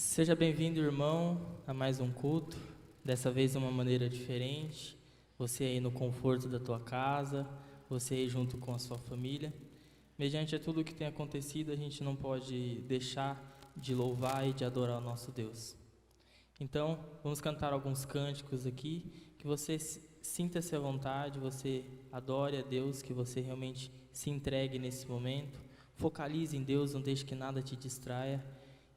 Seja bem-vindo, irmão, a mais um culto, dessa vez de uma maneira diferente, você aí no conforto da tua casa, você aí junto com a sua família. Mediante tudo o que tem acontecido, a gente não pode deixar de louvar e de adorar o nosso Deus. Então, vamos cantar alguns cânticos aqui, que você sinta-se à vontade, você adore a Deus, que você realmente se entregue nesse momento, focalize em Deus, não deixe que nada te distraia,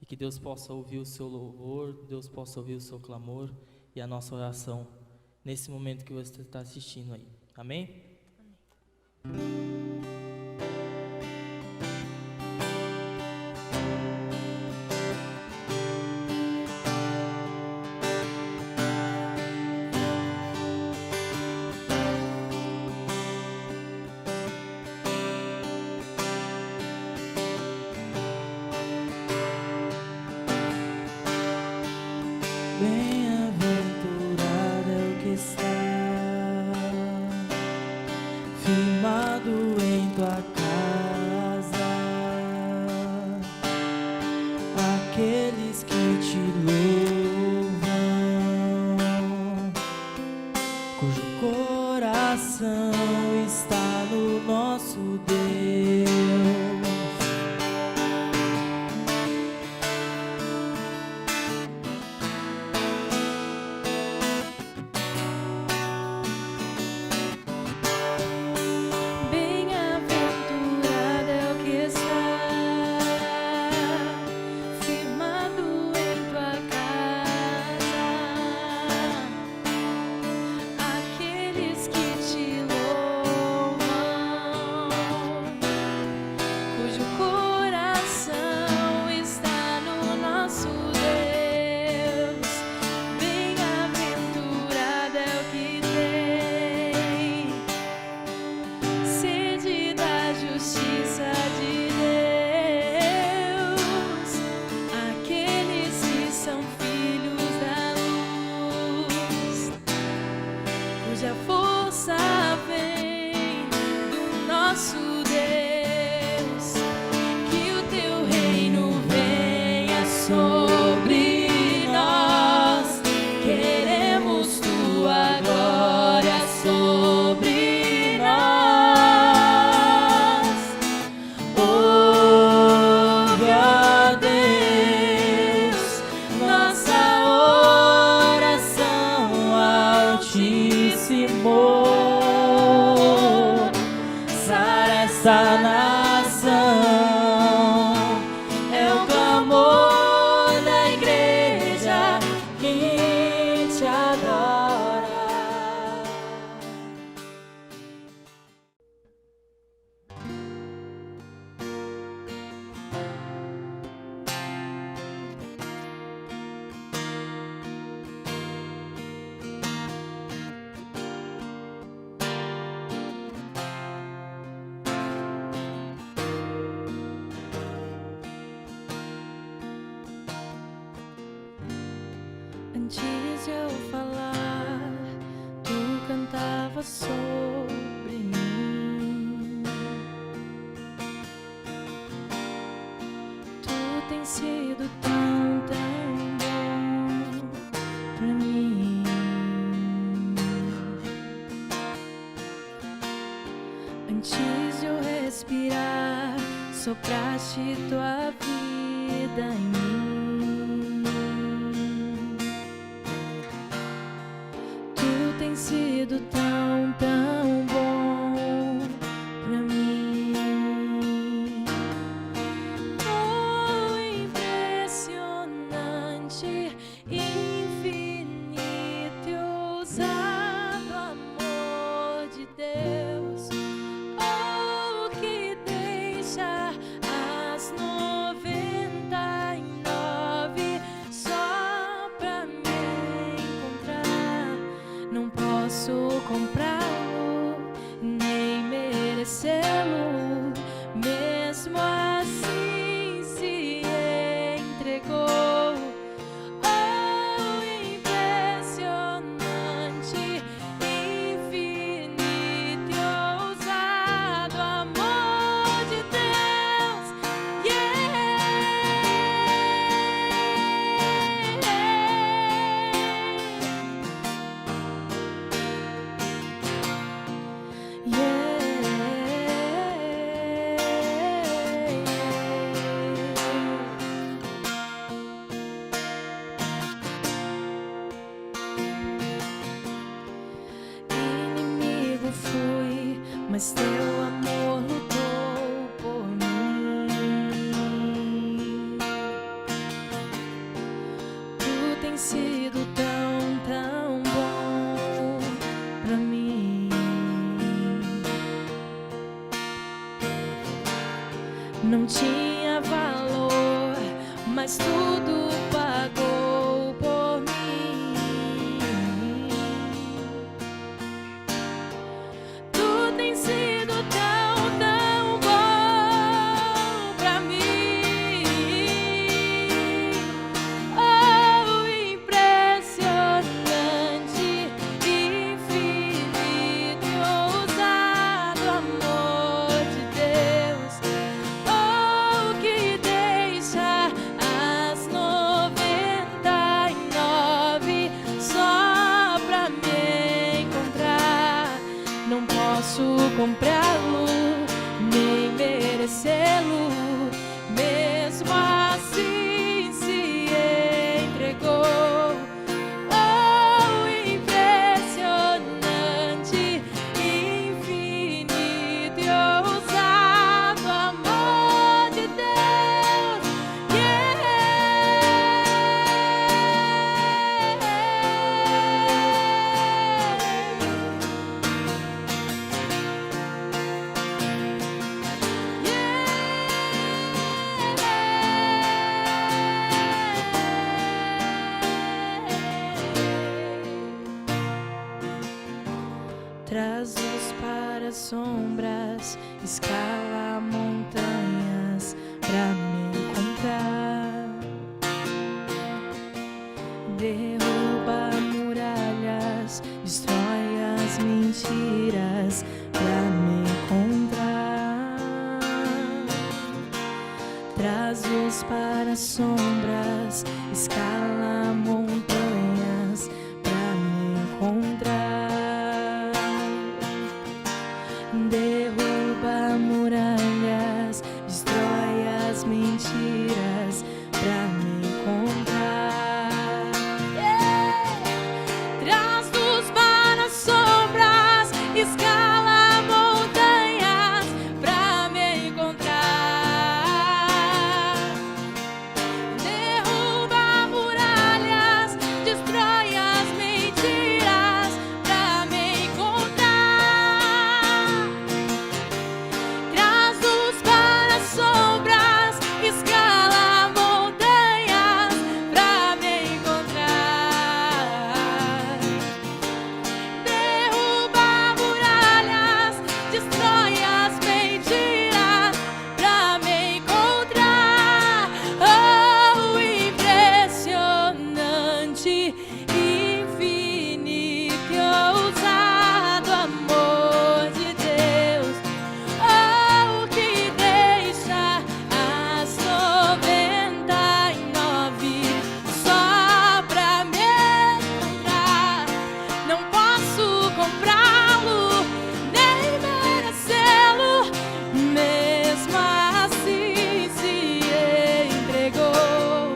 e que Deus possa ouvir o seu louvor, Deus possa ouvir o seu clamor e a nossa oração nesse momento que você está assistindo aí. Amém? Amém. Bem-aventurado é o que está firmado em tua casa, aqueles que te louvam, cujo coração está no nosso Deus. Essa nação é o clamor da igreja que te adora. Antes de eu falar, tu cantava sobre mim. Tu tens sido tão, tão bom pra mim. Antes de eu respirar, sopraste tua vida em mim. Tem sido tão, tão bom pra mim. Oh, impressionante, infinito e ousado amor de Deus. Oh, que deixa as 99 só pra me encontrar. Não posso comprá-lo, nem merecê-lo, mesmo assim se entregou. Oh, impressionante, infinito e ousado amor de Deus. Yeah! tem sido tão, tão bom pra mim. Não tinha valor, mas tudo pagou por mim. Tu tem sido tão, tão bom pra mim. Oh, impressionante, infinito e ousado amor de Deus. Oh, que deixa as 99 só pra me encontrar. Não posso comprá-lo, nem merecê-lo. Mesmo assim se entregou. Oh, impressionante, infinito e ousado amor de Deus. Traz-nos para as sombras, escala montanhas pra me encontrar. Derruba muralhas, destrói as mentiras pra me encontrar. Traz-nos para as sombras, escala montanhas pra me encontrar. Derruba muralhas, destrói as mentiras pra me encontrar. Traz-nos para as sombras, escala montanhas pra me encontrar. Derruba muralhas, destrói as mentiras pra me encontrar. Traz-nos para as sombras, escala montanhas pra me encontrar. Derruba muralhas, destrói as mentiras pra me encontrar. Oh, impressionante, infinito e ousado amor de Deus. Oh, que deixa as 99 só pra me encontrar. Não posso comprá-lo, nem merecê-lo. Mesmo assim se entregou.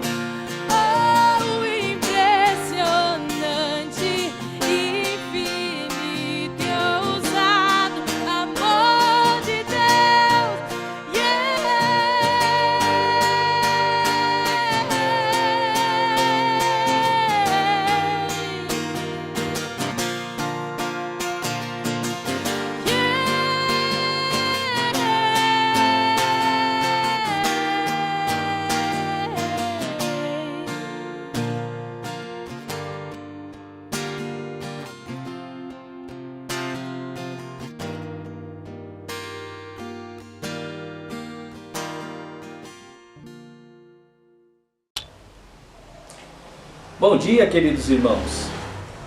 Oh, impressionante, infinito e ousado amor de Deus. Bom dia, queridos irmãos.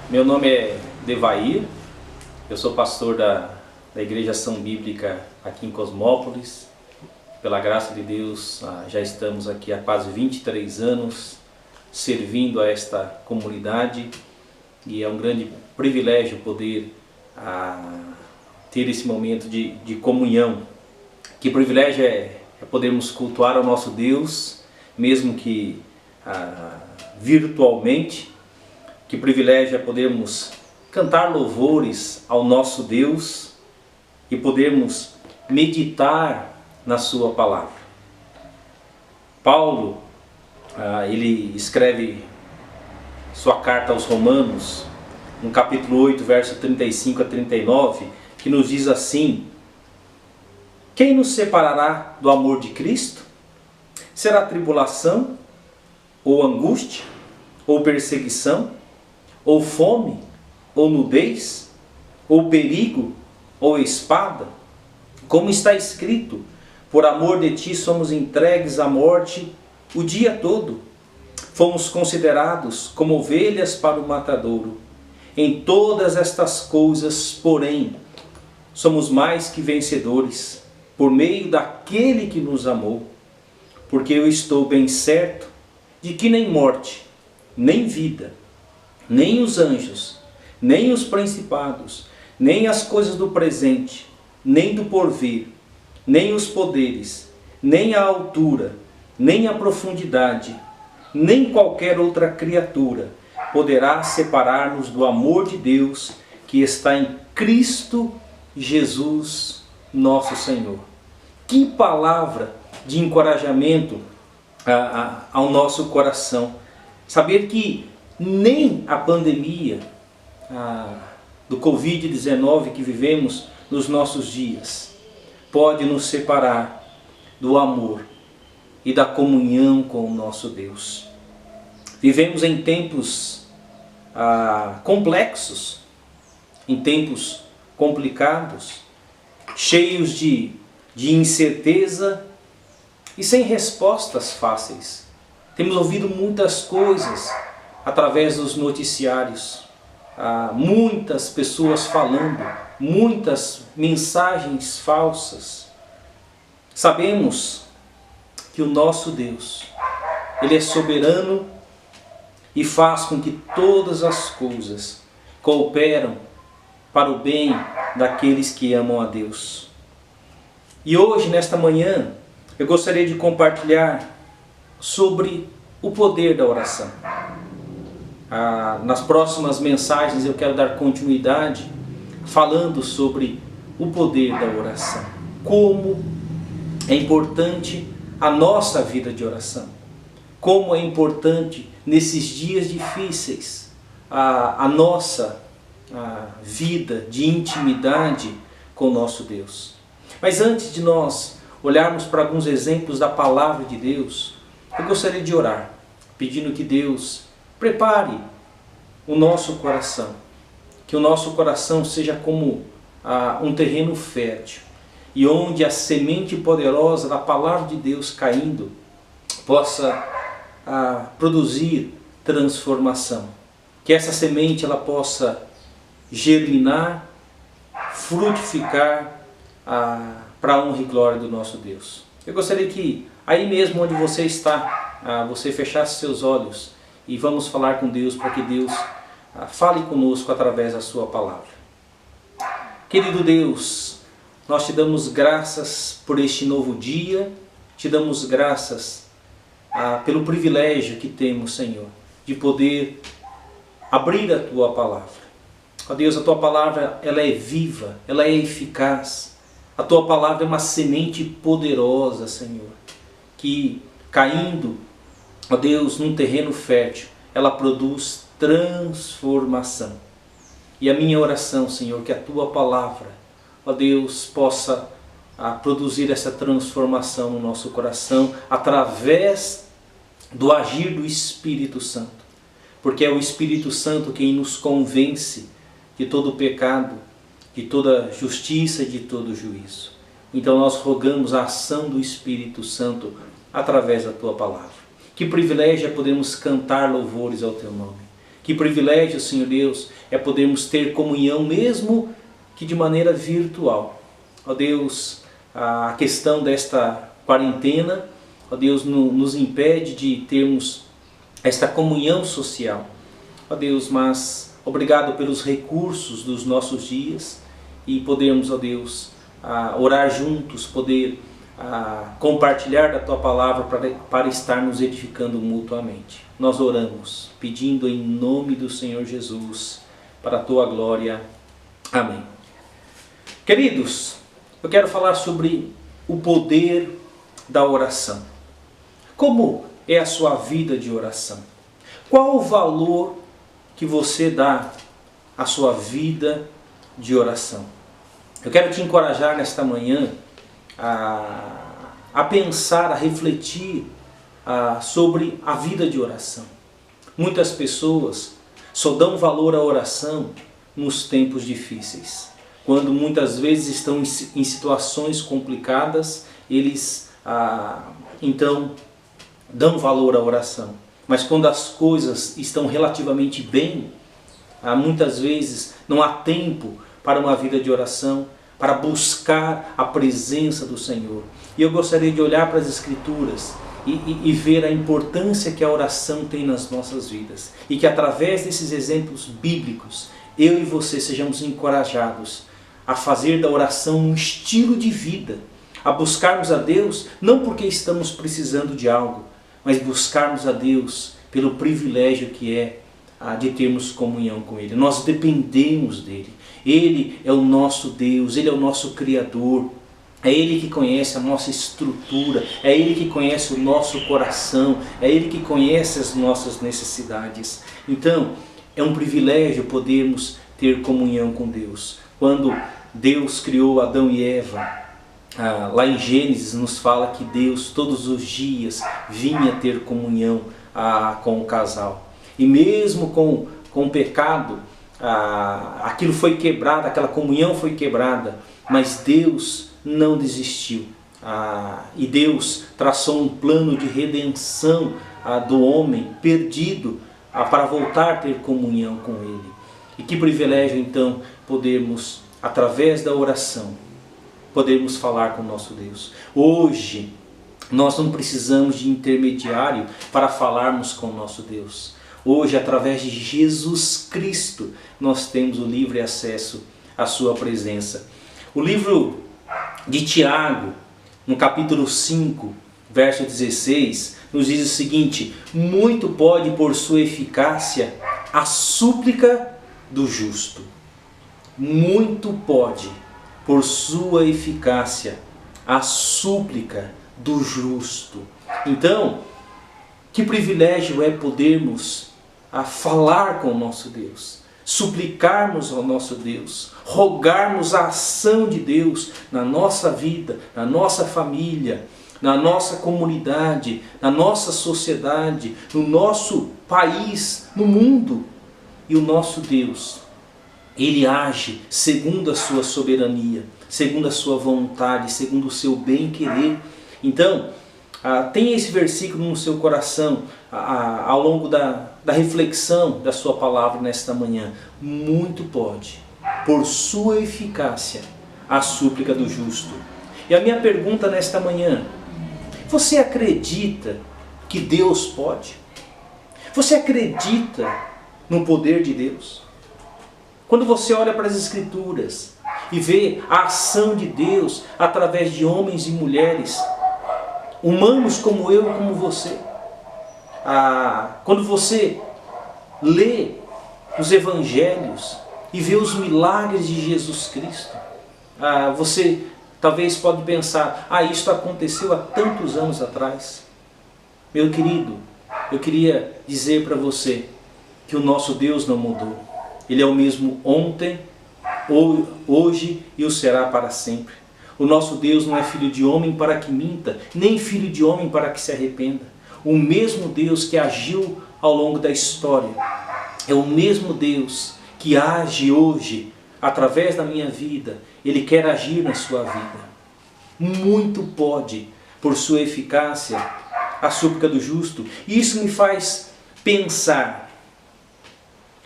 Meu nome é Devair, eu sou pastor da Igreja Ação Bíblica aqui em Cosmópolis. Pela graça de Deus, já estamos aqui há quase 23 anos servindo a esta comunidade e é um grande privilégio poder ter esse momento de comunhão. Que privilégio é podermos cultuar ao nosso Deus, mesmo que virtualmente. Que privilégio é podermos cantar louvores ao nosso Deus e podermos meditar na sua palavra. Paulo, ele escreve sua carta aos Romanos, no capítulo 8, verso 35 a 39, que nos diz assim: quem nos separará do amor de Cristo? Será tribulação, ou angústia, ou perseguição, ou fome, ou nudez, ou perigo, ou espada? Como está escrito: por amor de ti somos entregues à morte o dia todo. Fomos considerados como ovelhas para o matadouro. Em todas estas coisas, porém, somos mais que vencedores, por meio daquele que nos amou. Porque eu estou bem certo de que nem morte, nem vida, nem os anjos, nem os principados, nem as coisas do presente, nem do porvir, nem os poderes, nem a altura, nem a profundidade, nem qualquer outra criatura poderá separar-nos do amor de Deus que está em Cristo Jesus, nosso Senhor. Que palavra de encorajamento ao nosso coração. Saber que nem a pandemia do Covid-19 que vivemos nos nossos dias pode nos separar do amor e da comunhão com o nosso Deus. Vivemos em tempos complexos, em tempos complicados, cheios de incerteza e sem respostas fáceis. Temos ouvido muitas coisas através dos noticiários, muitas pessoas falando, muitas mensagens falsas. Sabemos que o nosso Deus, Ele é soberano e faz com que todas as coisas cooperam para o bem daqueles que amam a Deus. E hoje, nesta manhã, eu gostaria de compartilhar sobre o poder da oração. Nas próximas mensagens eu quero dar continuidade falando sobre o poder da oração. Como é importante a nossa vida de oração. Como é importante nesses dias difíceis a nossa vida de intimidade com o nosso Deus. Mas antes de nós olharmos para alguns exemplos da palavra de Deus, eu gostaria de orar, pedindo que Deus prepare o nosso coração, que o nosso coração seja como um terreno fértil, e onde a semente poderosa da palavra de Deus caindo possa produzir transformação. Que essa semente ela possa germinar, frutificar para a honra e glória do nosso Deus. Eu gostaria que aí mesmo onde você está, você fechasse seus olhos e vamos falar com Deus para que Deus fale conosco através da sua palavra. Querido Deus, nós te damos graças por este novo dia, te damos graças pelo privilégio que temos, Senhor, de poder abrir a tua palavra. Ó Deus, a tua palavra ela é viva, ela é eficaz. A tua palavra é uma semente poderosa, Senhor, que caindo, ó Deus, num terreno fértil, ela produz transformação. E a minha oração, Senhor, que a tua palavra, ó Deus, possa produzir essa transformação no nosso coração através do agir do Espírito Santo. Porque é o Espírito Santo quem nos convence de todo pecado, de toda justiça e de todo juízo. Então nós rogamos a ação do Espírito Santo através da tua palavra. Que privilégio é podermos cantar louvores ao teu nome. Que privilégio, Senhor Deus, é podermos ter comunhão mesmo que de maneira virtual. Ó Deus, a questão desta quarentena, ó Deus, nos impede de termos esta comunhão social. Ó Deus, mas obrigado pelos recursos dos nossos dias e podermos, ó Deus, orar juntos, poder compartilhar da tua palavra para estar nos edificando mutuamente. Nós oramos, pedindo em nome do Senhor Jesus, para a tua glória. Amém. Queridos, eu quero falar sobre o poder da oração. Como é a sua vida de oração? Qual o valor que você dá à sua vida de oração? Eu quero te encorajar nesta manhã a pensar, a refletir sobre a vida de oração. Muitas pessoas só dão valor à oração nos tempos difíceis. Quando muitas vezes estão em situações complicadas, eles então dão valor à oração. Mas quando as coisas estão relativamente bem, muitas vezes não há tempo para uma vida de oração, para buscar a presença do Senhor. E eu gostaria de olhar para as Escrituras e ver a importância que a oração tem nas nossas vidas. E que através desses exemplos bíblicos, eu e você sejamos encorajados a fazer da oração um estilo de vida, a buscarmos a Deus não porque estamos precisando de algo, mas buscarmos a Deus pelo privilégio que é de termos comunhão com Ele. Nós dependemos dEle. Ele é o nosso Deus, Ele é o nosso Criador. É Ele que conhece a nossa estrutura, é Ele que conhece o nosso coração, é Ele que conhece as nossas necessidades. Então, é um privilégio podermos ter comunhão com Deus. Quando Deus criou Adão e Eva, lá em Gênesis nos fala que Deus todos os dias vinha ter comunhão com o casal. E mesmo com o pecado, aquilo foi quebrado, aquela comunhão foi quebrada, mas Deus não desistiu. E Deus traçou um plano de redenção do homem perdido para voltar a ter comunhão com Ele. E que privilégio então podermos, através da oração, podermos falar com o nosso Deus. Hoje nós não precisamos de intermediário para falarmos com o nosso Deus. Hoje, através de Jesus Cristo, nós temos o livre acesso à sua presença. O livro de Tiago, no capítulo 5, verso 16, nos diz o seguinte: muito pode por sua eficácia a súplica do justo. Muito pode por sua eficácia a súplica do justo. Então, que privilégio é podermos falar com o nosso Deus, suplicarmos ao nosso Deus, rogarmos a ação de Deus na nossa vida, na nossa família, na nossa comunidade, na nossa sociedade, no nosso país, no mundo. E o nosso Deus, Ele age segundo a sua soberania, segundo a sua vontade, segundo o seu bem-querer. Então, tenha esse versículo no seu coração ao longo da reflexão da sua palavra nesta manhã. Muito pode, por sua eficácia, a súplica do justo. E a minha pergunta nesta manhã: você acredita que Deus pode? Você acredita no poder de Deus? Quando você olha para as Escrituras e vê a ação de Deus através de homens e mulheres, humanos como eu e como você, quando você lê os Evangelhos e vê os milagres de Jesus Cristo, você talvez pode pensar: isso aconteceu há tantos anos atrás. Meu querido, eu queria dizer para você que o nosso Deus não mudou. Ele é o mesmo ontem, hoje e o será para sempre. O nosso Deus não é filho de homem para que minta, nem filho de homem para que se arrependa. O mesmo Deus que agiu ao longo da história é o mesmo Deus que age hoje através da minha vida. Ele quer agir na sua vida. Muito pode, por sua eficácia, a súplica do justo. E isso me faz pensar: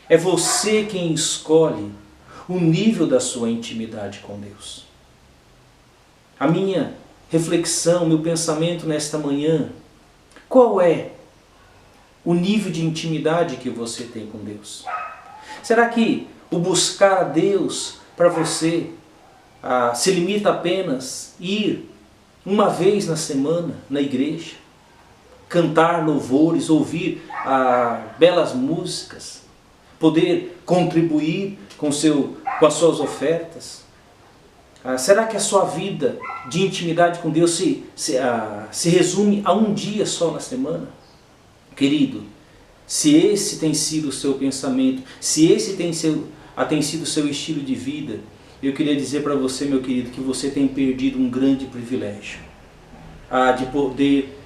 é você quem escolhe o nível da sua intimidade com Deus. A minha reflexão, meu pensamento nesta manhã: qual é o nível de intimidade que você tem com Deus? Será que o buscar a Deus para você se limita apenas a ir uma vez na semana na igreja, cantar louvores, ouvir belas músicas, poder contribuir com as suas ofertas? Será que a sua vida de intimidade com Deus se resume a um dia só na semana? Querido, se esse tem sido o seu pensamento, se esse tem sido o seu estilo de vida, eu queria dizer para você, meu querido, que você tem perdido um grande privilégio de poder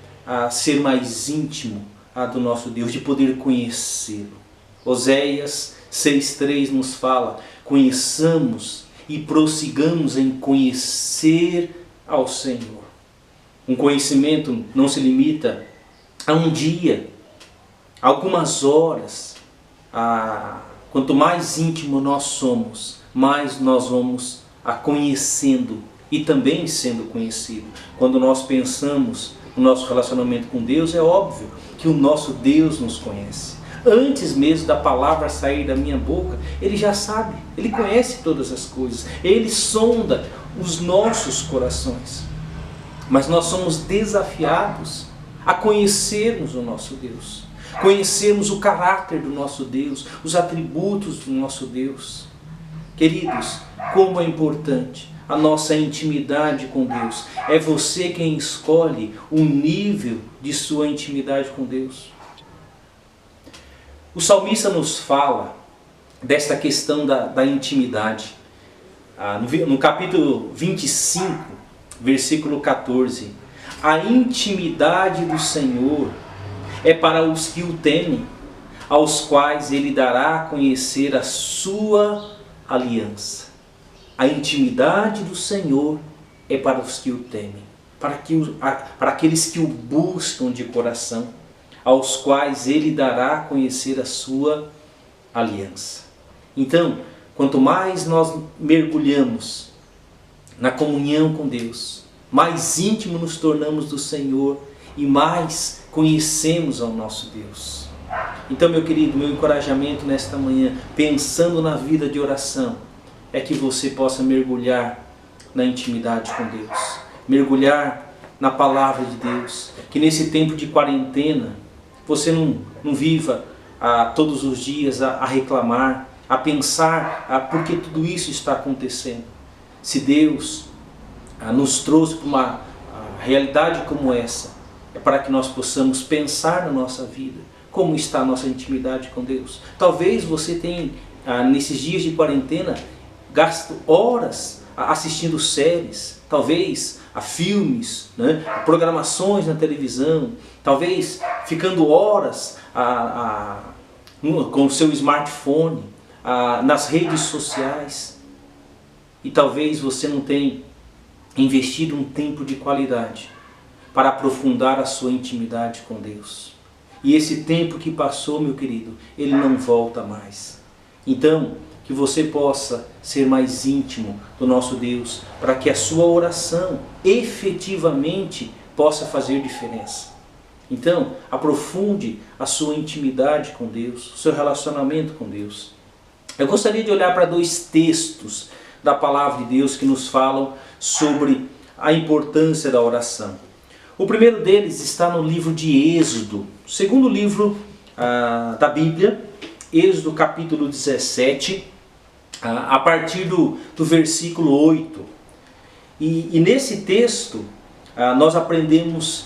ser mais íntimo do nosso Deus, de poder conhecê-lo. Oséias 6,3 nos fala: conheçamos e prossigamos em conhecer ao Senhor. Um conhecimento não se limita a um dia, a algumas horas. Quanto mais íntimo nós somos, mais nós vamos conhecendo e também sendo conhecido. Quando nós pensamos no nosso relacionamento com Deus, é óbvio que o nosso Deus nos conhece. Antes mesmo da palavra sair da minha boca, Ele já sabe, Ele conhece todas as coisas, Ele sonda os nossos corações. Mas nós somos desafiados a conhecermos o nosso Deus, conhecermos o caráter do nosso Deus, os atributos do nosso Deus. Queridos, como é importante a nossa intimidade com Deus. É você quem escolhe o nível de sua intimidade com Deus. O salmista nos fala desta questão da intimidade. No capítulo 25, versículo 14. A intimidade do Senhor é para os que o temem, aos quais Ele dará a conhecer a sua aliança. A intimidade do Senhor é para os que o temem, para aqueles que o buscam de coração, aos quais Ele dará a conhecer a sua aliança. Então, quanto mais nós mergulhamos na comunhão com Deus, mais íntimo nos tornamos do Senhor e mais conhecemos ao nosso Deus. Então, meu querido, meu encorajamento nesta manhã, pensando na vida de oração, é que você possa mergulhar na intimidade com Deus, mergulhar na palavra de Deus, que nesse tempo de quarentena você não viva todos os dias a reclamar, a pensar por que tudo isso está acontecendo. Se Deus nos trouxe para uma realidade como essa, é para que nós possamos pensar na nossa vida, como está a nossa intimidade com Deus. Talvez você tenha, nesses dias de quarentena, gasto horas assistindo séries, talvez a filmes, né, programações na televisão, talvez ficando horas com o seu smartphone, nas redes sociais, e talvez você não tenha investido um tempo de qualidade para aprofundar a sua intimidade com Deus. E esse tempo que passou, meu querido, ele não volta mais. Então, que você possa ser mais íntimo do nosso Deus, para que a sua oração efetivamente possa fazer diferença. Então, aprofunde a sua intimidade com Deus, o seu relacionamento com Deus. Eu gostaria de olhar para dois textos da palavra de Deus que nos falam sobre a importância da oração. O primeiro deles está no livro de Êxodo, segundo livro da Bíblia, Êxodo capítulo 17, a partir do versículo 8. E nesse texto nós aprendemos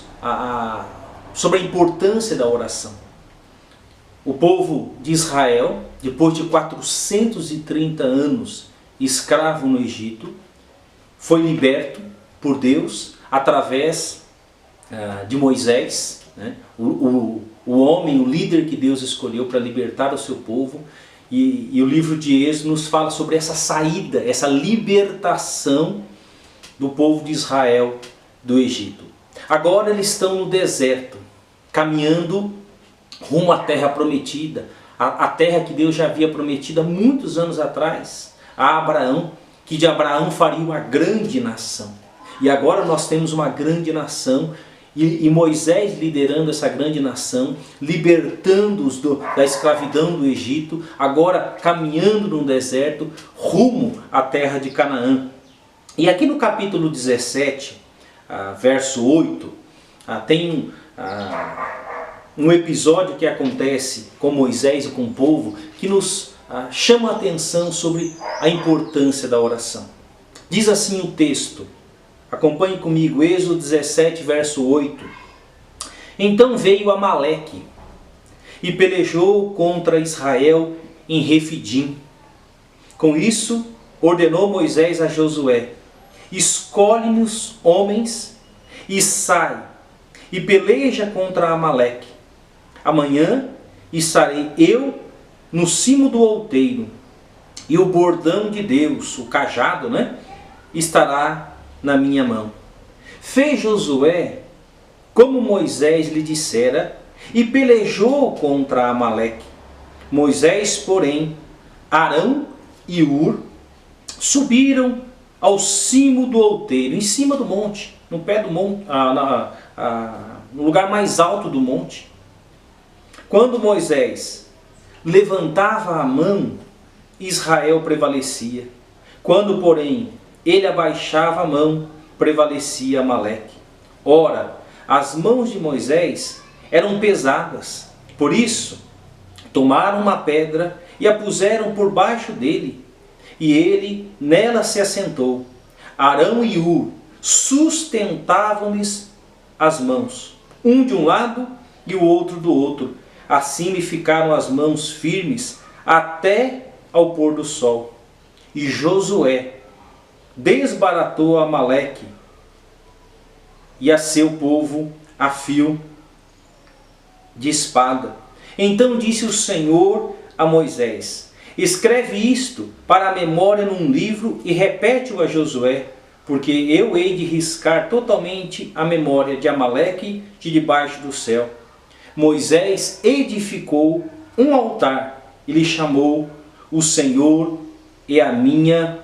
sobre a importância da oração. O povo de Israel, depois de 430 anos escravo no Egito, foi liberto por Deus através de Moisés, né? o homem, o líder que Deus escolheu para libertar o seu povo. E o livro de Êxodo nos fala sobre essa saída, essa libertação do povo de Israel do Egito. Agora eles estão no deserto, caminhando rumo à terra prometida, a terra que Deus já havia prometido há muitos anos atrás a Abraão, que de Abraão faria uma grande nação. E agora nós temos uma grande nação, e Moisés liderando essa grande nação, libertando-os da escravidão do Egito, agora caminhando no deserto, rumo à terra de Canaã. E aqui no capítulo 17, verso 8, tem um episódio que acontece com Moisés e com o povo, que nos chama a atenção sobre a importância da oração. Diz assim o texto, acompanhe comigo, Êxodo 17, verso 8. Então veio Amaleque e pelejou contra Israel em Refidim. Com isso, ordenou Moisés a Josué: escolhe-nos homens e sai, e peleja contra Amaleque. Amanhã estarei eu no cimo do outeiro, e o bordão de Deus, o cajado, estará na minha mão. Fez Josué como Moisés lhe dissera, e pelejou contra Amaleque. Moisés, porém, Arão e Hur subiram ao cimo do outeiro, em cima do monte, no pé do monte, no lugar mais alto do monte. Quando Moisés levantava a mão, Israel prevalecia. Quando, porém, ele abaixava a mão, prevalecia Amaleque. Ora, as mãos de Moisés eram pesadas, por isso tomaram uma pedra e a puseram por baixo dele, e ele nela se assentou. Arão e Hur sustentavam-lhes as mãos, um de um lado e o outro do outro. Assim lhe ficaram as mãos firmes até ao pôr do sol. E Josué desbaratou Amaleque e a seu povo a fio de espada. Então disse o Senhor a Moisés: escreve isto para a memória num livro e repete-o a Josué, porque eu hei de riscar totalmente a memória de Amaleque de debaixo do céu. Moisés edificou um altar e lhe chamou: o Senhor é a minha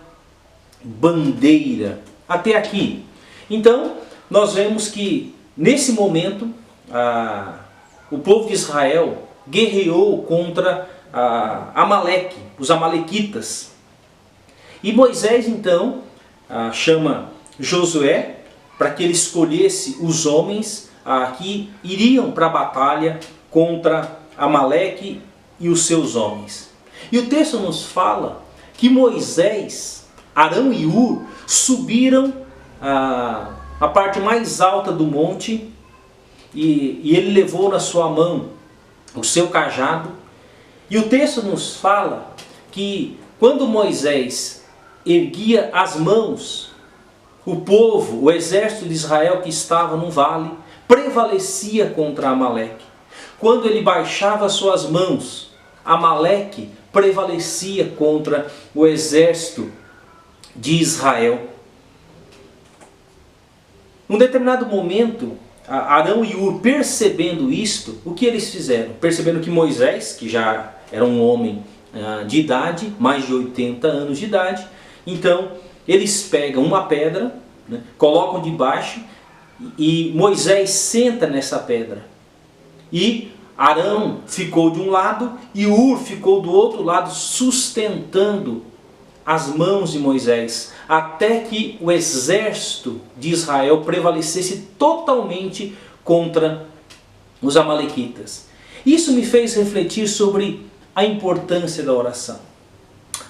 bandeira. Até aqui. Então, nós vemos que nesse momento o povo de Israel guerreou contra Amaleque, os amalequitas. E Moisés então chama Josué para que ele escolhesse os homens que iriam para a batalha contra Amaleque e os seus homens. E o texto nos fala que Moisés, Arão e Hur subiram a parte mais alta do monte e ele levou na sua mão o seu cajado. E o texto nos fala que quando Moisés erguia as mãos, o povo, o exército de Israel que estava no vale, prevalecia contra Amaleque. Quando ele baixava suas mãos, Amaleque prevalecia contra o exército de Israel. Num determinado momento, Arão e Hur, percebendo isto, o que eles fizeram? Percebendo que Moisés, que já era um homem de idade, mais de 80 anos de idade, então eles pegam uma pedra, colocam debaixo, e Moisés senta nessa pedra. E Arão ficou de um lado e Hur ficou do outro lado, sustentando as mãos de Moisés, até que o exército de Israel prevalecesse totalmente contra os amalequitas. Isso me fez refletir sobre a importância da oração.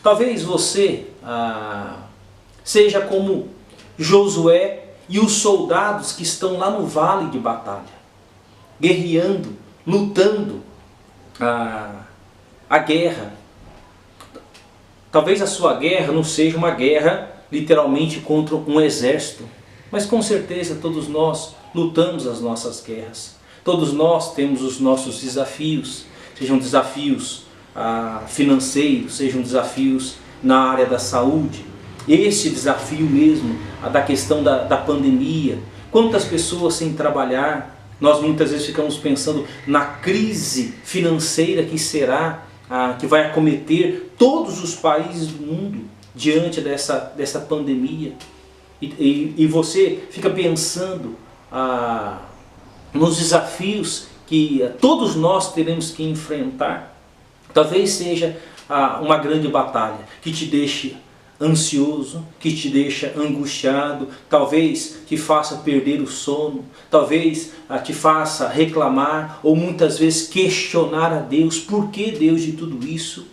Talvez você seja como Josué e os soldados que estão lá no vale de batalha, guerreando, lutando a guerra. Talvez a sua guerra não seja uma guerra literalmente contra um exército, mas com certeza todos nós lutamos as nossas guerras. Todos nós temos os nossos desafios, sejam desafios financeiros, sejam desafios na área da saúde. Esse desafio mesmo, da questão da pandemia. Quantas pessoas sem trabalhar? Nós muitas vezes ficamos pensando na crise financeira que será, que vai acometer todos os países do mundo diante dessa pandemia. E você fica pensando nos desafios que todos nós teremos que enfrentar. Talvez seja uma grande batalha que te deixe ansioso, que te deixa angustiado, talvez te faça perder o sono, talvez te faça reclamar ou muitas vezes questionar a Deus. Por que Deus de tudo isso?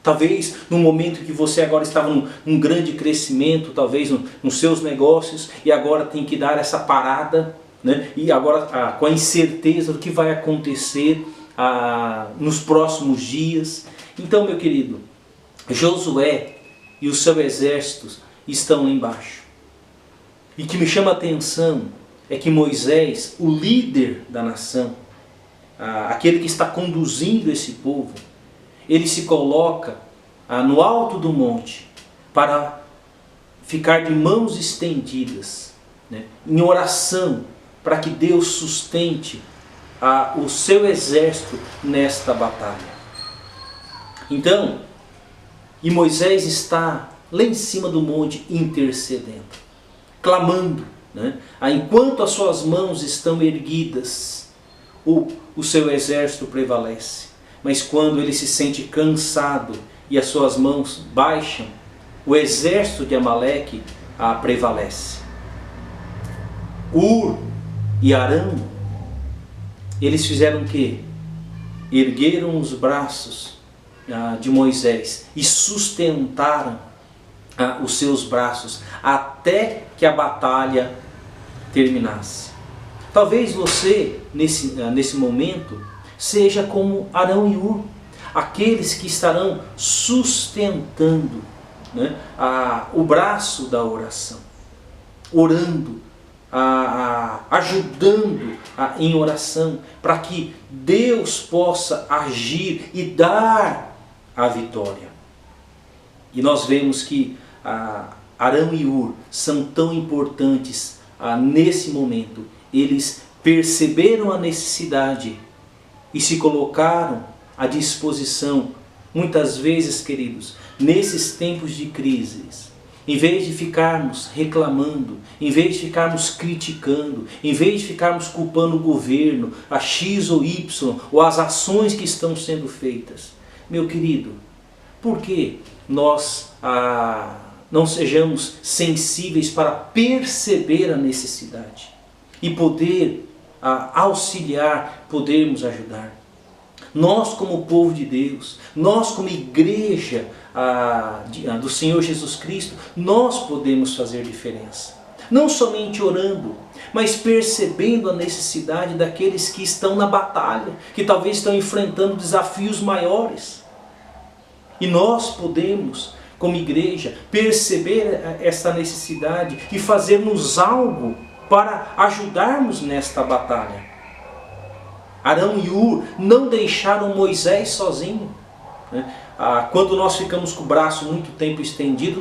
Talvez no momento que você agora estava num grande crescimento, talvez nos seus negócios, e agora tem que dar essa parada, e agora com a incerteza do que vai acontecer nos próximos dias. Então, meu querido, Josué e o seu exército estão lá embaixo. E o que me chama a atenção é que Moisés, o líder da nação, aquele que está conduzindo esse povo, ele se coloca no alto do monte para ficar de mãos estendidas, né, em oração, para que Deus sustente o seu exército nesta batalha. Então, e Moisés está lá em cima do monte intercedendo, clamando, né? Enquanto as suas mãos estão erguidas, o seu exército prevalece. Mas quando ele se sente cansado e as suas mãos baixam, o exército de Amaleque prevalece. Ur e Arão, eles fizeram o quê? Ergueram os braços de Moisés e sustentaram os seus braços até que a batalha terminasse. Talvez você, nesse momento, seja como Arão e Ur, aqueles que estarão sustentando, né, o braço da oração, orando, ajudando em oração, para que Deus possa agir e dar a vitória. E nós vemos que Arão e Ur são tão importantes nesse momento. Eles perceberam a necessidade e se colocaram à disposição. Muitas vezes, queridos, nesses tempos de crises, em vez de ficarmos reclamando, em vez de ficarmos criticando, em vez de ficarmos culpando o governo, a X ou Y, ou as ações que estão sendo feitas, meu querido, por que nós não sejamos sensíveis para perceber a necessidade e poder auxiliar, podermos ajudar? Nós, como povo de Deus, nós como igreja do Senhor Jesus Cristo, nós podemos fazer diferença. Não somente orando, mas percebendo a necessidade daqueles que estão na batalha, que talvez estão enfrentando desafios maiores. E nós podemos, como igreja, perceber essa necessidade e fazermos algo para ajudarmos nesta batalha. Arão e Ur não deixaram Moisés sozinho, né? Quando nós ficamos com o braço muito tempo estendido,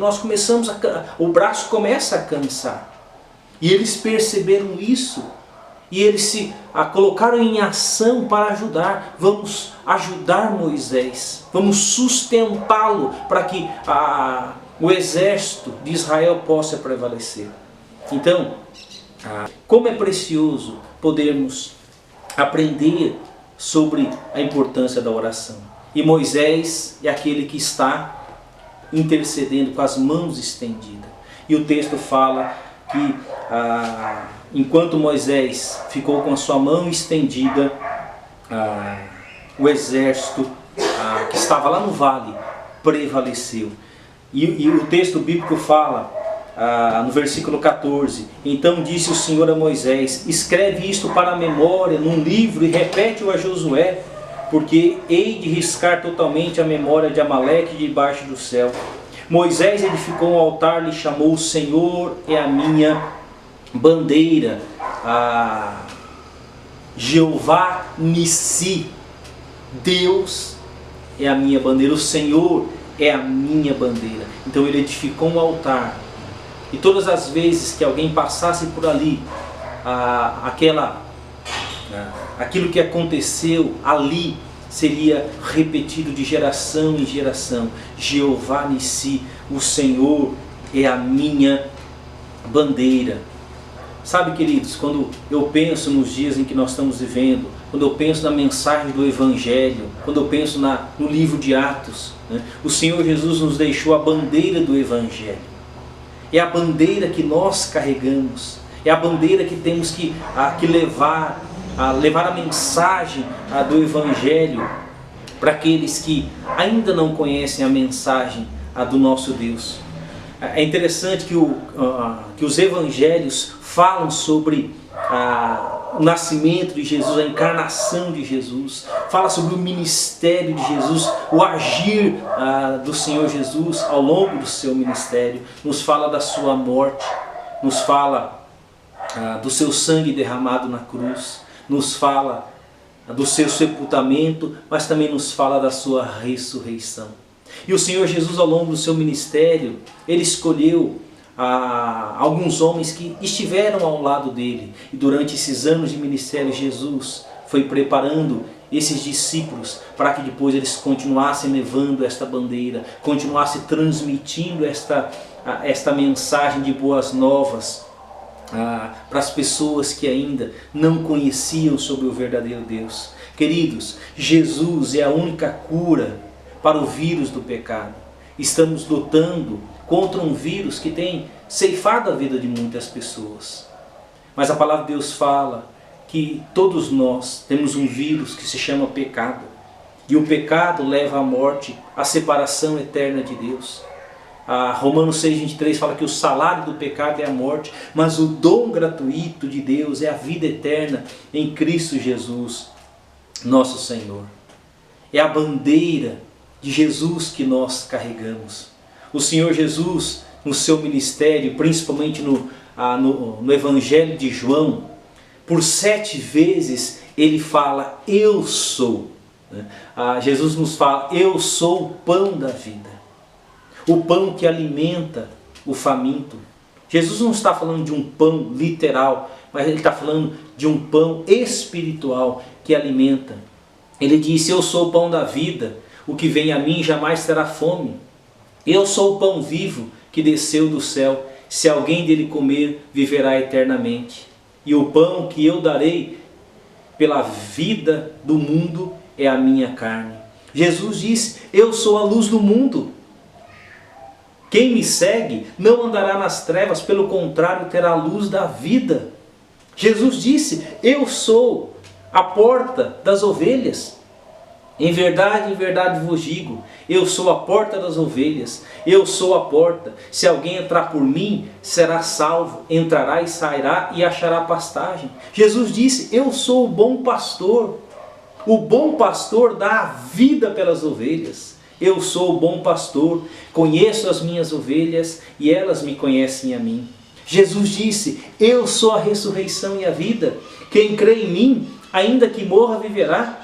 o braço começa a cansar. E eles perceberam isso e eles se colocaram em ação para ajudar. Vamos ajudar Moisés, vamos sustentá-lo para que o exército de Israel possa prevalecer. Então, como é precioso podermos aprender sobre a importância da oração. E Moisés é aquele que está intercedendo com as mãos estendidas. E o texto fala que enquanto Moisés ficou com a sua mão estendida, o exército que estava lá no vale prevaleceu. E o texto bíblico fala, no versículo 14: então disse o Senhor a Moisés: escreve isto para a memória num livro e repete-o a Josué, porque hei de riscar totalmente a memória de Amaleque debaixo do céu. Moisés edificou um altar, lhe chamou: o Senhor é a minha bandeira, Jeová Nissi, Deus é a minha bandeira, o Senhor é a minha bandeira. Então ele edificou um altar, e todas as vezes que alguém passasse por ali, aquilo que aconteceu ali seria repetido de geração em geração. Jeová Nissi, o Senhor é a minha bandeira. Sabe, queridos, quando eu penso nos dias em que nós estamos vivendo, quando eu penso na mensagem do Evangelho, quando eu penso no livro de Atos, né, o Senhor Jesus nos deixou a bandeira do Evangelho. É a bandeira que nós carregamos, é a bandeira que temos que levar a mensagem do Evangelho para aqueles que ainda não conhecem a mensagem do nosso Deus. É interessante que os Evangelhos falam sobre o nascimento de Jesus, a encarnação de Jesus, fala sobre o ministério de Jesus, o agir do Senhor Jesus ao longo do seu ministério, nos fala da sua morte, nos fala do seu sangue derramado na cruz, nos fala do seu sepultamento, mas também nos fala da sua ressurreição. E o Senhor Jesus, ao longo do seu ministério, Ele escolheu alguns homens que estiveram ao lado dele. E durante esses anos de ministério, Jesus foi preparando esses discípulos para que depois eles continuassem levando esta bandeira, continuassem transmitindo esta mensagem de boas novas para as pessoas que ainda não conheciam sobre o verdadeiro Deus. Queridos, Jesus é a única cura para o vírus do pecado. Estamos lutando contra um vírus que tem ceifado a vida de muitas pessoas. Mas a palavra de Deus fala que todos nós temos um vírus que se chama pecado. E o pecado leva à morte, à separação eterna de Deus. Romanos 6,23 fala que o salário do pecado é a morte, mas o dom gratuito de Deus é a vida eterna em Cristo Jesus, nosso Senhor. É a bandeira de Jesus que nós carregamos. O Senhor Jesus, no seu ministério, principalmente no Evangelho de João, por 7 vezes ele fala, eu sou. Jesus nos fala, eu sou o pão da vida. O pão que alimenta o faminto. Jesus não está falando de um pão literal, mas ele está falando de um pão espiritual que alimenta. Ele disse, eu sou o pão da vida, o que vem a mim jamais terá fome. Eu sou o pão vivo que desceu do céu, se alguém dele comer, viverá eternamente. E o pão que eu darei pela vida do mundo é a minha carne. Jesus disse, eu sou a luz do mundo. Quem me segue não andará nas trevas, pelo contrário, terá a luz da vida. Jesus disse, eu sou a porta das ovelhas. Em verdade vos digo, eu sou a porta das ovelhas, eu sou a porta. Se alguém entrar por mim, será salvo, entrará e sairá e achará pastagem. Jesus disse, eu sou o bom pastor. O bom pastor dá a vida pelas ovelhas. Eu sou o bom pastor, conheço as minhas ovelhas e elas me conhecem a mim. Jesus disse, eu sou a ressurreição e a vida. Quem crê em mim, ainda que morra, viverá.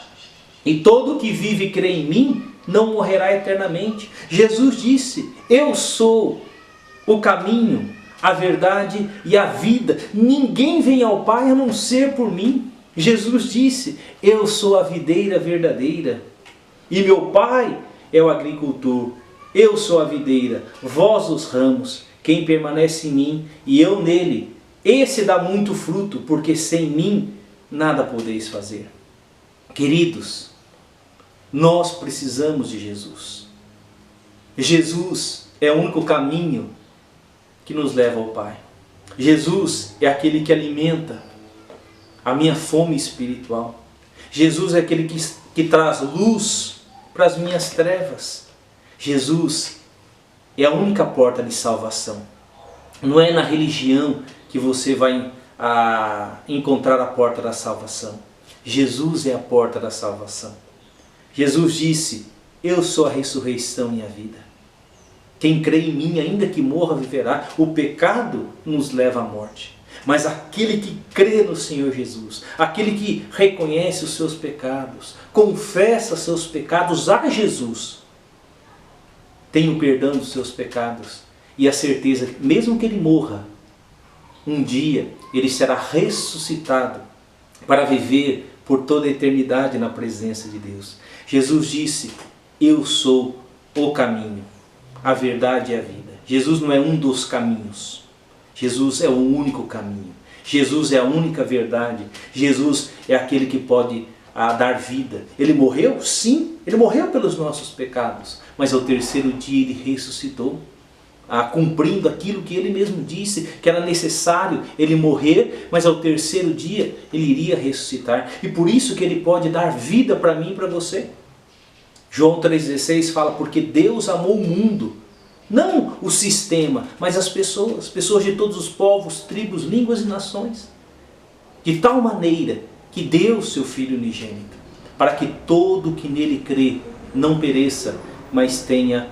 E todo que vive e crê em mim, não morrerá eternamente. Jesus disse, eu sou o caminho, a verdade e a vida. Ninguém vem ao Pai a não ser por mim. Jesus disse, eu sou a videira verdadeira e meu Pai é o agricultor. Eu sou a videira, vós os ramos. Quem permanece em mim e eu nele, esse dá muito fruto, porque sem mim nada podeis fazer. Queridos, nós precisamos de Jesus. Jesus é o único caminho que nos leva ao Pai. Jesus é aquele que alimenta a minha fome espiritual. Jesus é aquele que traz luz para as minhas trevas. Jesus é a única porta de salvação. Não é na religião que você vai encontrar a porta da salvação. Jesus é a porta da salvação. Jesus disse, eu sou a ressurreição e a vida. Quem crê em mim, ainda que morra, viverá. O pecado nos leva à morte. Mas aquele que crê no Senhor Jesus, aquele que reconhece os seus pecados, confessa seus pecados a Jesus, tem o perdão dos seus pecados e a certeza que mesmo que ele morra, um dia ele será ressuscitado para viver por toda a eternidade na presença de Deus. Jesus disse, eu sou o caminho, a verdade e a vida. Jesus não é um dos caminhos. Jesus é o único caminho. Jesus é a única verdade. Jesus é aquele que pode dar vida. Ele morreu? Sim, ele morreu pelos nossos pecados. Mas ao terceiro dia ele ressuscitou, cumprindo aquilo que ele mesmo disse, que era necessário ele morrer, mas ao terceiro dia ele iria ressuscitar. E por isso que ele pode dar vida para mim e para você. João 3,16 fala, porque Deus amou o mundo, não o sistema, mas as pessoas de todos os povos, tribos, línguas e nações. de tal maneira que deu seu Filho unigênito, para que todo que nele crê não pereça, mas tenha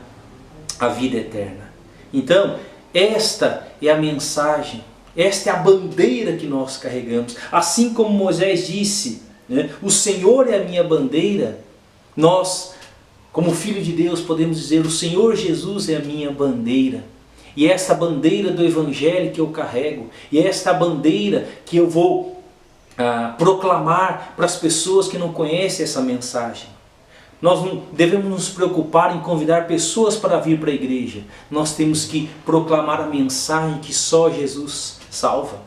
a vida eterna. Então, esta é a mensagem, esta é a bandeira que nós carregamos. Assim como Moisés disse, né, o Senhor é a minha bandeira, nós, como filho de Deus, podemos dizer, o Senhor Jesus é a minha bandeira. E é esta bandeira do Evangelho que eu carrego, e é esta bandeira que eu vou proclamar para as pessoas que não conhecem essa mensagem. Nós não devemos nos preocupar em convidar pessoas para vir para a igreja. Nós temos que proclamar a mensagem que só Jesus salva.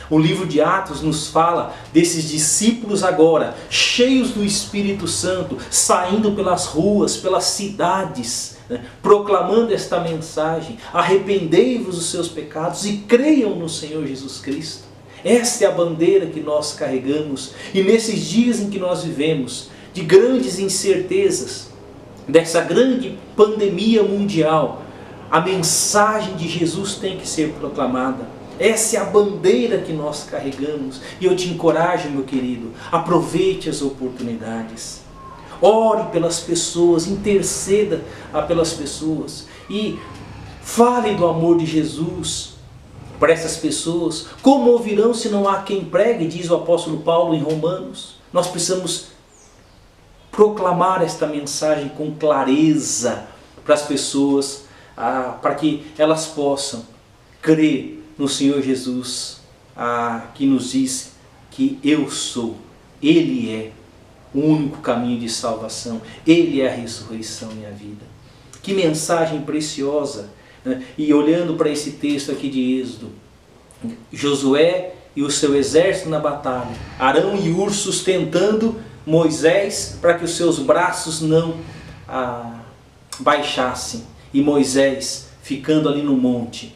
O livro de Atos nos fala desses discípulos agora, cheios do Espírito Santo, saindo pelas ruas, pelas cidades, né, proclamando esta mensagem. Arrependei-vos dos seus pecados e creiam no Senhor Jesus Cristo. Esta é a bandeira que nós carregamos. E nesses dias em que nós vivemos, de grandes incertezas, dessa grande pandemia mundial, a mensagem de Jesus tem que ser proclamada. Essa é a bandeira que nós carregamos. E eu te encorajo, meu querido, aproveite as oportunidades. Ore pelas pessoas, interceda pelas pessoas e fale do amor de Jesus para essas pessoas. Como ouvirão se não há quem pregue, diz o apóstolo Paulo em Romanos. Nós precisamos proclamar esta mensagem com clareza para as pessoas, para que elas possam crer no Senhor Jesus, que nos diz que eu sou, Ele é o único caminho de salvação, Ele é a ressurreição e a vida. Que mensagem preciosa, né? E olhando para esse texto aqui de Êxodo, Josué e o seu exército na batalha, Arão e Hur sustentando Moisés para que os seus braços não baixassem, e Moisés ficando ali no monte.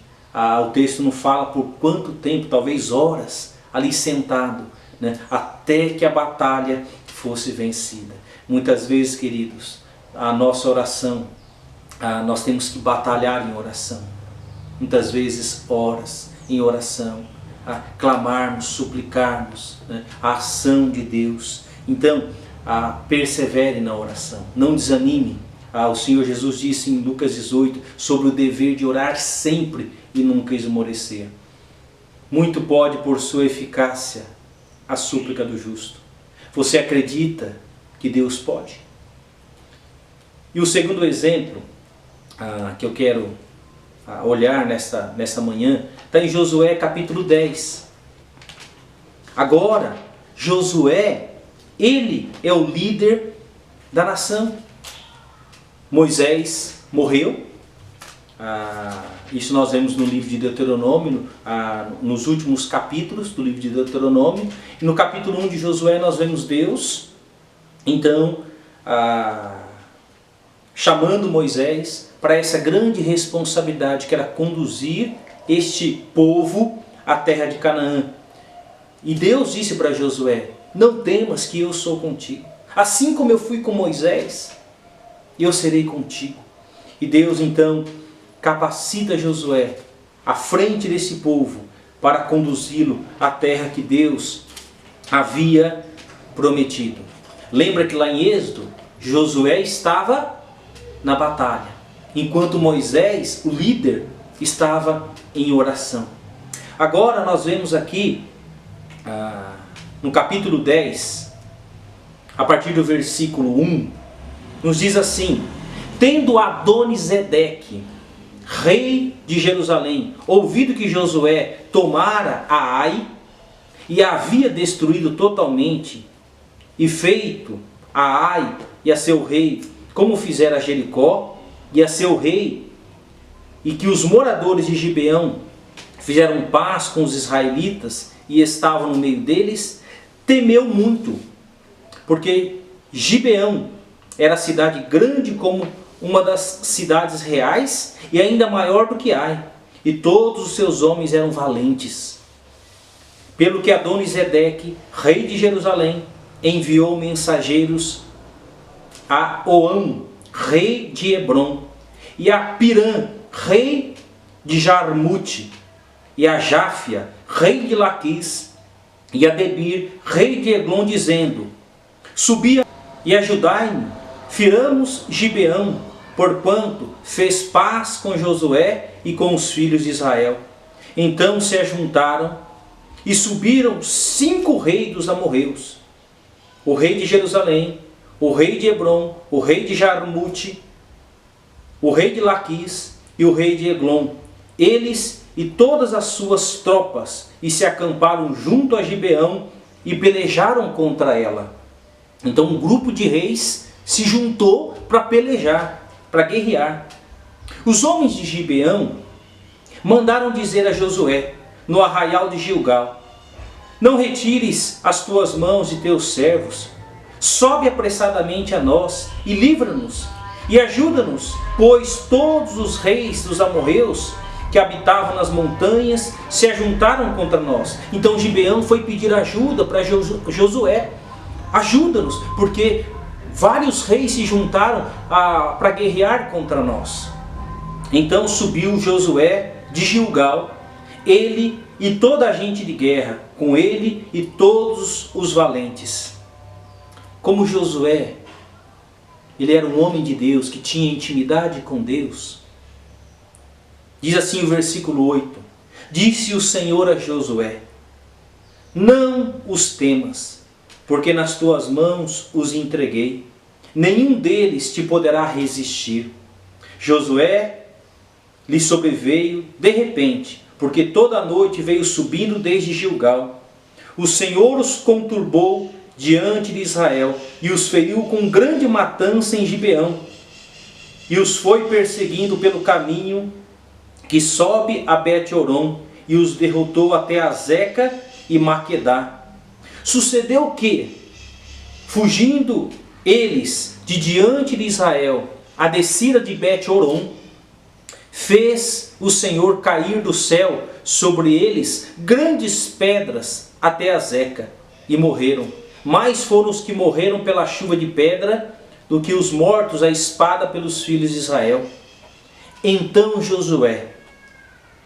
O texto não fala por quanto tempo, talvez horas, ali sentado, né, até que a batalha fosse vencida. Muitas vezes, queridos, a nossa oração, nós temos que batalhar em oração. Muitas vezes horas em oração, clamarmos, suplicarmos, né, a ação de Deus. Então, persevere na oração, não desanime. O Senhor Jesus disse em Lucas 18 sobre o dever de orar sempre e nunca esmorecer. Muito pode por sua eficácia a súplica do justo. Você acredita que Deus pode? E o segundo exemplo que eu quero olhar nessa manhã está em Josué capítulo 10. Agora, Josué, ele é o líder da nação. Moisés morreu. Isso nós vemos no livro de Deuteronômio, nos últimos capítulos do livro de Deuteronômio. E no capítulo 1 de Josué nós vemos Deus, então, chamando Moisés para essa grande responsabilidade que era conduzir este povo à terra de Canaã. E Deus disse para Josué: não temas, que eu sou contigo. Assim como eu fui com Moisés, eu serei contigo. E Deus então capacita Josué à frente desse povo para conduzi-lo à terra que Deus havia prometido. Lembra que lá em Êxodo, Josué estava na batalha, enquanto Moisés, o líder, estava em oração. Agora nós vemos aqui, no capítulo 10, a partir do versículo 1, nos diz assim: tendo Adonisedeque, rei de Jerusalém, ouvido que Josué tomara a Ai e a havia destruído totalmente, e feito a Ai e a seu rei como fizera a Jericó e a seu rei, e que os moradores de Gibeão fizeram paz com os israelitas e estavam no meio deles, temeu muito, porque Gibeão era cidade grande como uma das cidades reais e ainda maior do que Ai, e todos os seus homens eram valentes. Pelo que Adonisedeque, rei de Jerusalém, enviou mensageiros a Oão, rei de Hebrom, e a Pirã, rei de Jarmute, e a Jáfia, rei de Laquis, e a Debir, rei de Eglon, dizendo: subi e ajudai-me, firamos Gibeão, porquanto fez paz com Josué e com os filhos de Israel. Então se ajuntaram e subiram 5 reis dos amorreus, o rei de Jerusalém, o rei de Hebron, o rei de Jarmute, o rei de Laquis e o rei de Eglon, eles e todas as suas tropas, e se acamparam junto a Gibeão e pelejaram contra ela. Então um grupo de reis se juntou para pelejar, para guerrear. Os homens de Gibeão mandaram dizer a Josué, no arraial de Gilgal: não retires as tuas mãos de teus servos, sobe apressadamente a nós e livra-nos e ajuda-nos, pois todos os reis dos amorreus que habitavam nas montanhas se ajuntaram contra nós. Então Gibeão foi pedir ajuda para Josué: ajuda-nos, porque vários reis se juntaram para guerrear contra nós. Então subiu Josué de Gilgal, ele e toda a gente de guerra, com ele e todos os valentes. Como Josué, ele era um homem de Deus, que tinha intimidade com Deus. Diz assim o versículo 8: disse o Senhor a Josué: não os temas, porque nas tuas mãos os entreguei, nenhum deles te poderá resistir. Josué lhe sobreveio de repente, porque toda a noite veio subindo desde Gilgal. O Senhor os conturbou diante de Israel e os feriu com grande matança em Gibeão, e os foi perseguindo pelo caminho que sobe a Bet-Horon, e os derrotou até Azeca e Maquedá. Sucedeu que, fugindo eles de diante de Israel a descida de Bet-Horon, fez o Senhor cair do céu sobre eles grandes pedras até Azeca, e morreram. Mais foram os que morreram pela chuva de pedra do que os mortos à espada pelos filhos de Israel. Então Josué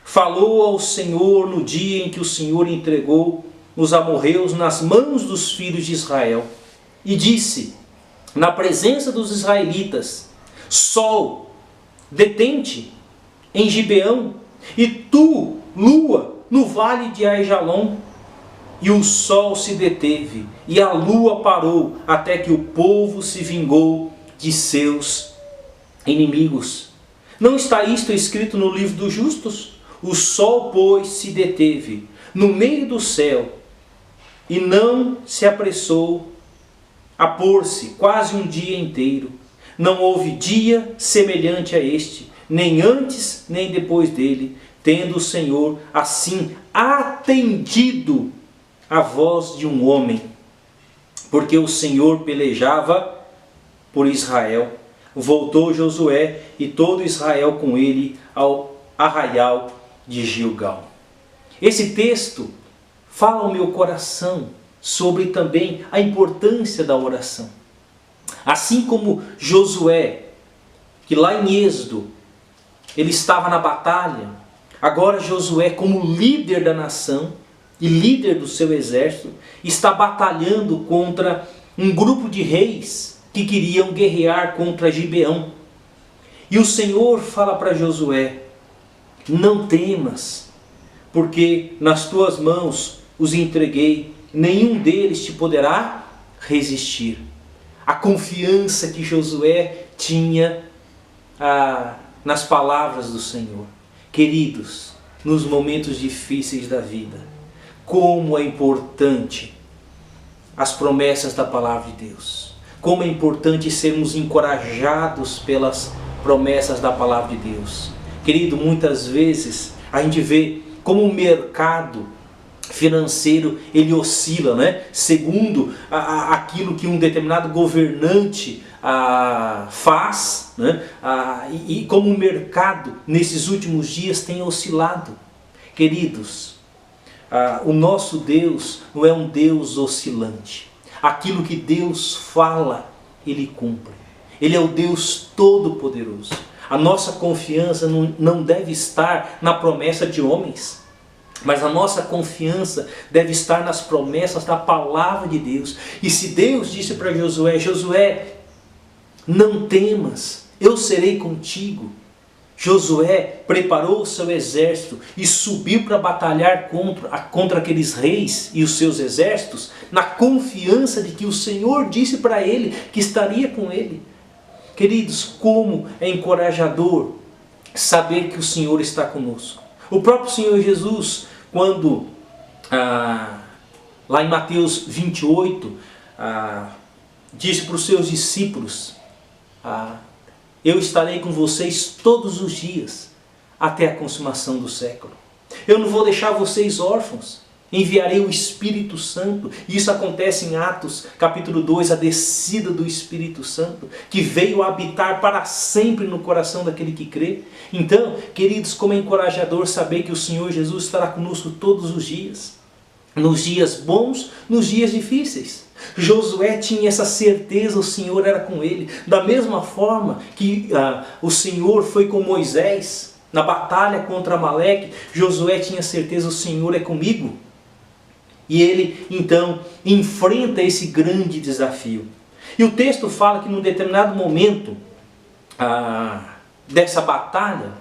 falou ao Senhor no dia em que o Senhor entregou os amorreus nas mãos dos filhos de Israel, e disse na presença dos israelitas: sol, detente em Gibeão, e tu, lua, no vale de Aijalon. E o sol se deteve, e a lua parou, até que o povo se vingou de seus inimigos. Não está isto escrito no livro dos justos? O sol, pois, se deteve no meio do céu, e não se apressou a pôr-se quase um dia inteiro. Não houve dia semelhante a este, nem antes nem depois dele, tendo o Senhor assim atendido a voz de um homem, porque o Senhor pelejava por Israel. Voltou Josué e todo Israel com ele ao arraial de Gilgal. Esse texto fala ao meu coração sobre também a importância da oração. Assim como Josué, que lá em Êxodo ele estava na batalha, agora Josué, como líder da nação e líder do seu exército, está batalhando contra um grupo de reis que queriam guerrear contra Gibeão. E o Senhor fala para Josué: não temas, porque nas tuas mãos os entreguei, nenhum deles te poderá resistir. A confiança que Josué tinha nas palavras do Senhor. Queridos, nos momentos difíceis da vida, como é importante as promessas da palavra de Deus. Como é importante sermos encorajados pelas promessas da palavra de Deus. Querido, muitas vezes a gente vê como o mercado financeiro ele oscila, né? Segundo aquilo que um determinado governante faz, né? E como o mercado nesses últimos dias tem oscilado. Queridos, o nosso Deus não é um Deus oscilante. Aquilo que Deus fala, Ele cumpre. Ele é o Deus Todo-Poderoso. A nossa confiança não deve estar na promessa de homens. Mas a nossa confiança deve estar nas promessas da palavra de Deus. E se Deus disse para Josué: Josué, não temas, eu serei contigo. Josué preparou o seu exército e subiu para batalhar contra aqueles reis e os seus exércitos, na confiança de que o Senhor disse para ele que estaria com ele. Queridos, como é encorajador saber que o Senhor está conosco. O próprio Senhor Jesus, quando lá em Mateus 28, disse para os seus discípulos: eu estarei com vocês todos os dias, até a consumação do século. Eu não vou deixar vocês órfãos. Enviarei o Espírito Santo. Isso acontece em Atos capítulo 2, a descida do Espírito Santo, que veio habitar para sempre no coração daquele que crê. Então, queridos, como é encorajador saber que o Senhor Jesus estará conosco todos os dias. Nos dias bons, nos dias difíceis. Josué tinha essa certeza, o Senhor era com ele. Da mesma forma que o Senhor foi com Moisés na batalha contra Amaleque, Josué tinha certeza: o Senhor é comigo. E ele então enfrenta esse grande desafio. E o texto fala que num determinado momento dessa batalha,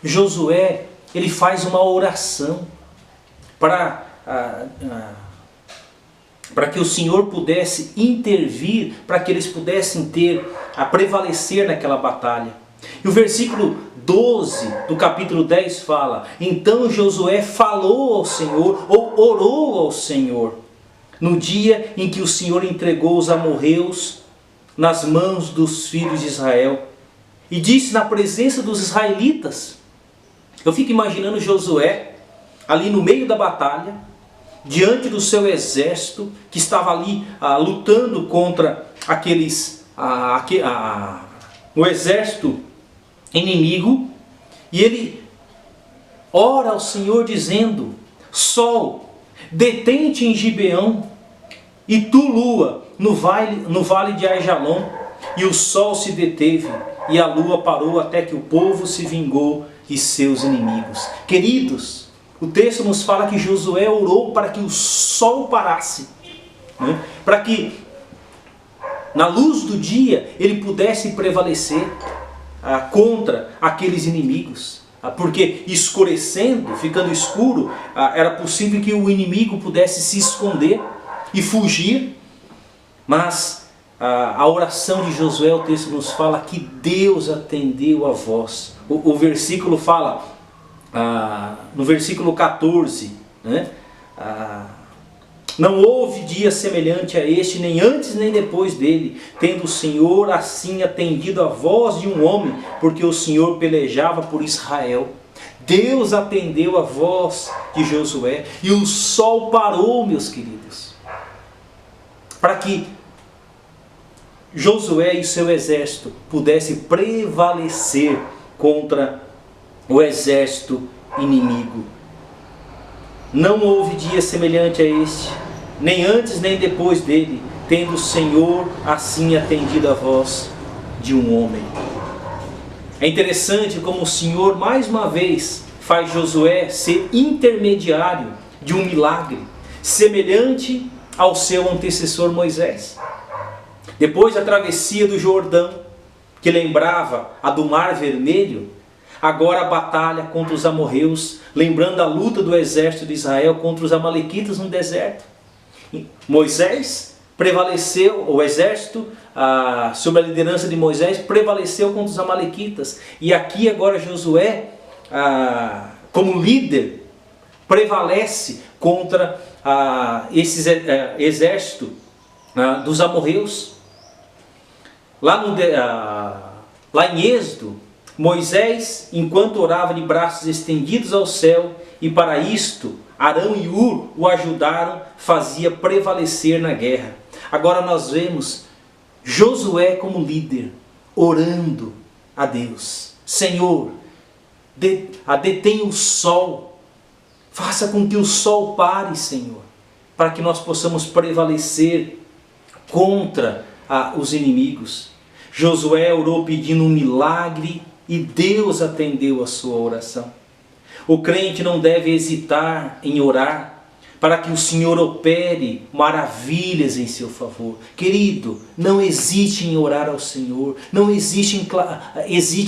Josué ele faz uma oração para que o Senhor pudesse intervir, para que eles pudessem prevalecer naquela batalha. E o versículo 12 do capítulo 10 fala: então Josué falou ao Senhor, ou orou ao Senhor, no dia em que o Senhor entregou os amorreus nas mãos dos filhos de Israel, e disse na presença dos israelitas. Eu fico imaginando Josué ali no meio da batalha, diante do seu exército, que estava ali lutando contra o exército inimigo, e ele ora ao Senhor dizendo: sol, detente em Gibeão, e tu, lua, no vale de Aijalon. E o sol se deteve, e a lua parou, até que o povo se vingou de seus inimigos. Queridos, o texto nos fala que Josué orou para que o sol parasse, né? Para que na luz do dia ele pudesse prevalecer contra aqueles inimigos. Porque escurecendo, ficando escuro, era possível que o inimigo pudesse se esconder e fugir. Mas a oração de Josué, o texto nos fala que Deus atendeu a voz. O versículo fala, no versículo 14, né? Não houve dia semelhante a este, nem antes nem depois dele, tendo o Senhor assim atendido a voz de um homem, porque o Senhor pelejava por Israel. Deus atendeu a voz de Josué, e o sol parou, meus queridos, para que Josué e seu exército pudessem prevalecer contra o exército inimigo. Não houve dia semelhante a este, nem antes nem depois dele, tendo o Senhor assim atendido a voz de um homem. É interessante como o Senhor mais uma vez faz Josué ser intermediário de um milagre, semelhante ao seu antecessor Moisés. Depois da travessia do Jordão, que lembrava a do Mar Vermelho, agora a batalha contra os amorreus, lembrando a luta do exército de Israel contra os amalequitas no deserto. Moisés prevaleceu, o exército, sob a liderança de Moisés, prevaleceu contra os amalequitas. E aqui agora Josué, como líder, prevalece contra esse exército dos amorreus. Lá em Êxodo, Moisés, enquanto orava de braços estendidos ao céu, e para isto Arão e Hur o ajudaram, fazia prevalecer na guerra. Agora nós vemos Josué como líder, orando a Deus: Senhor, detém o sol, faça com que o sol pare, Senhor, para que nós possamos prevalecer contra os inimigos. Josué orou pedindo um milagre e Deus atendeu a sua oração. O crente não deve hesitar em orar para que o Senhor opere maravilhas em seu favor. Querido, não hesite em orar ao Senhor, não hesite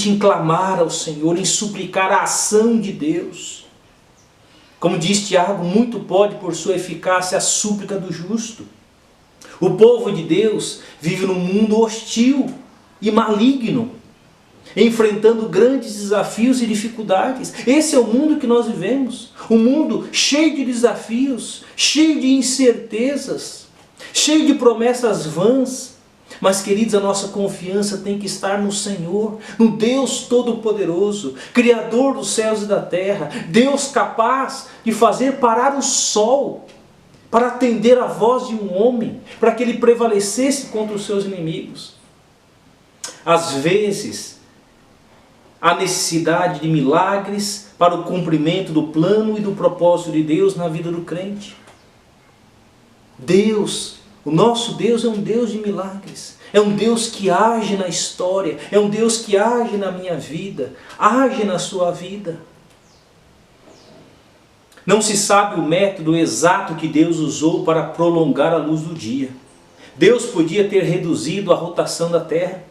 em clamar ao Senhor, em suplicar a ação de Deus. Como diz Tiago, muito pode por sua eficácia a súplica do justo. O povo de Deus vive num mundo hostil e maligno, enfrentando grandes desafios e dificuldades. Esse é o mundo que nós vivemos. Um mundo cheio de desafios, cheio de incertezas, cheio de promessas vãs. Mas, queridos, a nossa confiança tem que estar no Senhor, no Deus Todo-Poderoso, Criador dos céus e da terra, Deus capaz de fazer parar o sol para atender a voz de um homem, para que ele prevalecesse contra os seus inimigos. Às vezes, há necessidade de milagres para o cumprimento do plano e do propósito de Deus na vida do crente. Deus, o nosso Deus é um Deus de milagres. É um Deus que age na história. É um Deus que age na minha vida. Age na sua vida. Não se sabe o método exato que Deus usou para prolongar a luz do dia. Deus podia ter reduzido a rotação da Terra,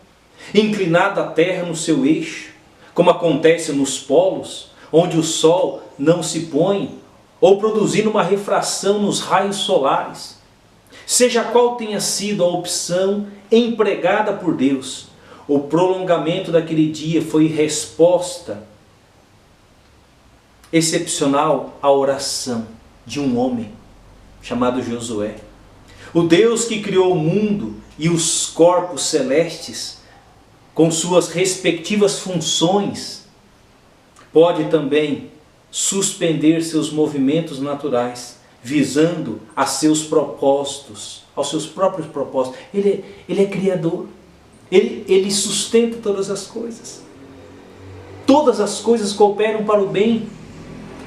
inclinado a Terra no seu eixo, como acontece nos polos, onde o Sol não se põe, ou produzindo uma refração nos raios solares. Seja qual tenha sido a opção empregada por Deus, o prolongamento daquele dia foi resposta excepcional à oração de um homem chamado Josué. O Deus que criou o mundo e os corpos celestes, com suas respectivas funções, pode também suspender seus movimentos naturais, visando a seus propósitos, aos seus próprios propósitos. Ele é criador, ele sustenta todas as coisas. Todas as coisas cooperam para o bem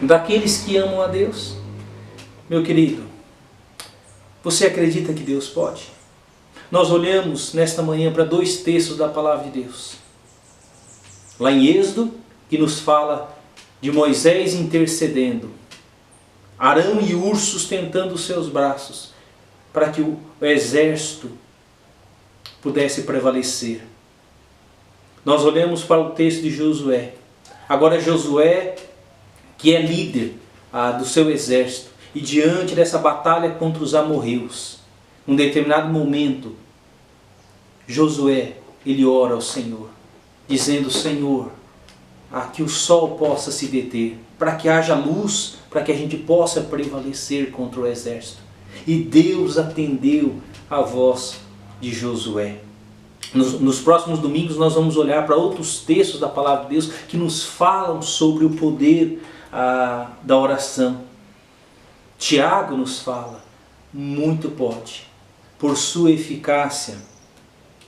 daqueles que amam a Deus. Meu querido, você acredita que Deus pode? Nós olhamos nesta manhã para 2 textos da palavra de Deus. Lá em Êxodo, que nos fala de Moisés intercedendo, Arão e Hur sustentando os seus braços, para que o exército pudesse prevalecer. Nós olhamos para o texto de Josué. Agora Josué, que é líder do seu exército, e diante dessa batalha contra os amorreus, num determinado momento, Josué, ele ora ao Senhor, dizendo: Senhor, que o sol possa se deter, para que haja luz, para que a gente possa prevalecer contra o exército. E Deus atendeu a voz de Josué. Nos próximos domingos nós vamos olhar para outros textos da palavra de Deus que nos falam sobre o poder da oração. Tiago nos fala: muito pode, por sua eficácia,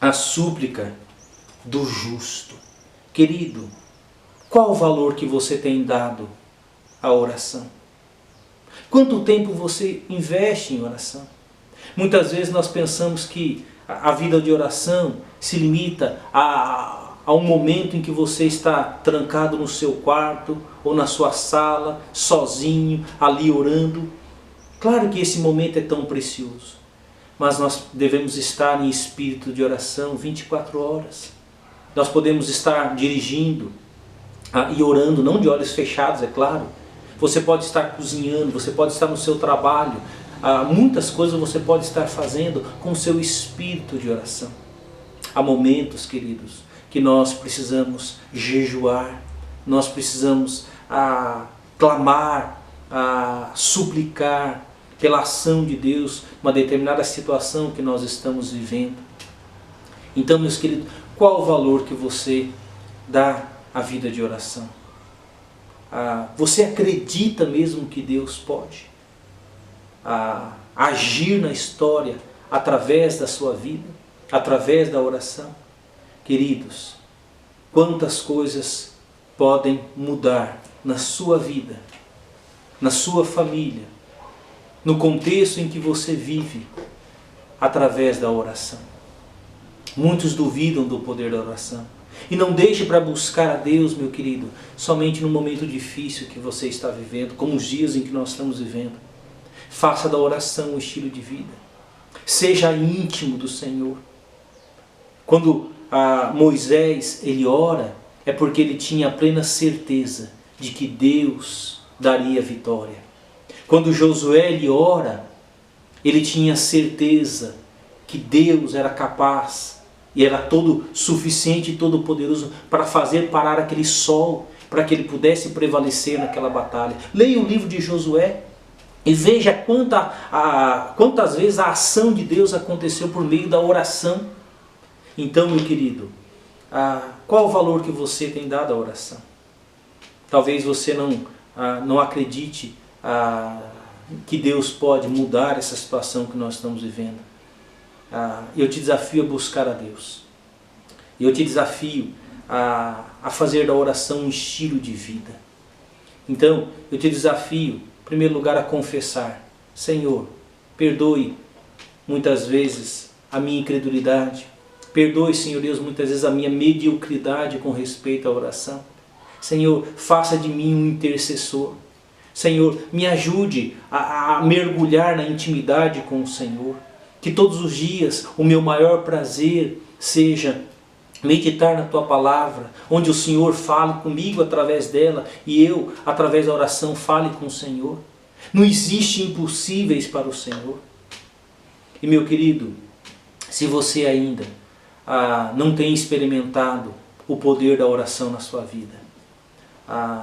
a súplica do justo. Querido, qual o valor que você tem dado à oração? Quanto tempo você investe em oração? Muitas vezes nós pensamos que a vida de oração se limita a um momento em que você está trancado no seu quarto ou na sua sala, sozinho, ali orando. Claro que esse momento é tão precioso, mas nós devemos estar em espírito de oração 24 horas. Nós podemos estar dirigindo e orando, não de olhos fechados, é claro. Você pode estar cozinhando, você pode estar no seu trabalho. Muitas coisas você pode estar fazendo com o seu espírito de oração. Há momentos, queridos, que nós precisamos jejuar, nós precisamos clamar, suplicar pela ação de Deus, uma determinada situação que nós estamos vivendo. Então, meus queridos, qual o valor que você dá à vida de oração? Você acredita mesmo que Deus pode agir na história através da sua vida, através da oração? Queridos, quantas coisas podem mudar na sua vida, na sua família, no contexto em que você vive, através da oração. Muitos duvidam do poder da oração. E não deixe para buscar a Deus, meu querido, somente no momento difícil que você está vivendo, como os dias em que nós estamos vivendo. Faça da oração um estilo de vida. Seja íntimo do Senhor. Quando Moisés ele ora, é porque ele tinha a plena certeza de que Deus daria vitória. Quando Josué ele ora, ele tinha certeza que Deus era capaz e era todo suficiente e todo poderoso para fazer parar aquele sol, para que ele pudesse prevalecer naquela batalha. Leia o livro de Josué e veja quantas vezes a ação de Deus aconteceu por meio da oração. Então, meu querido, qual o valor que você tem dado à oração? Talvez você não acredite que Deus pode mudar essa situação que nós estamos vivendo. Eu te desafio a buscar a Deus. Eu te desafio a fazer da oração um estilo de vida. Então, eu te desafio, em primeiro lugar, a confessar: Senhor, perdoe muitas vezes a minha incredulidade. Perdoe, Senhor Deus, muitas vezes a minha mediocridade com respeito à oração. Senhor, faça de mim um intercessor. Senhor, me ajude a mergulhar na intimidade com o Senhor. Que todos os dias o meu maior prazer seja meditar na Tua Palavra, onde o Senhor fale comigo através dela e eu, através da oração, fale com o Senhor. Não existe impossíveis para o Senhor. E meu querido, se você ainda não tem experimentado o poder da oração na sua vida,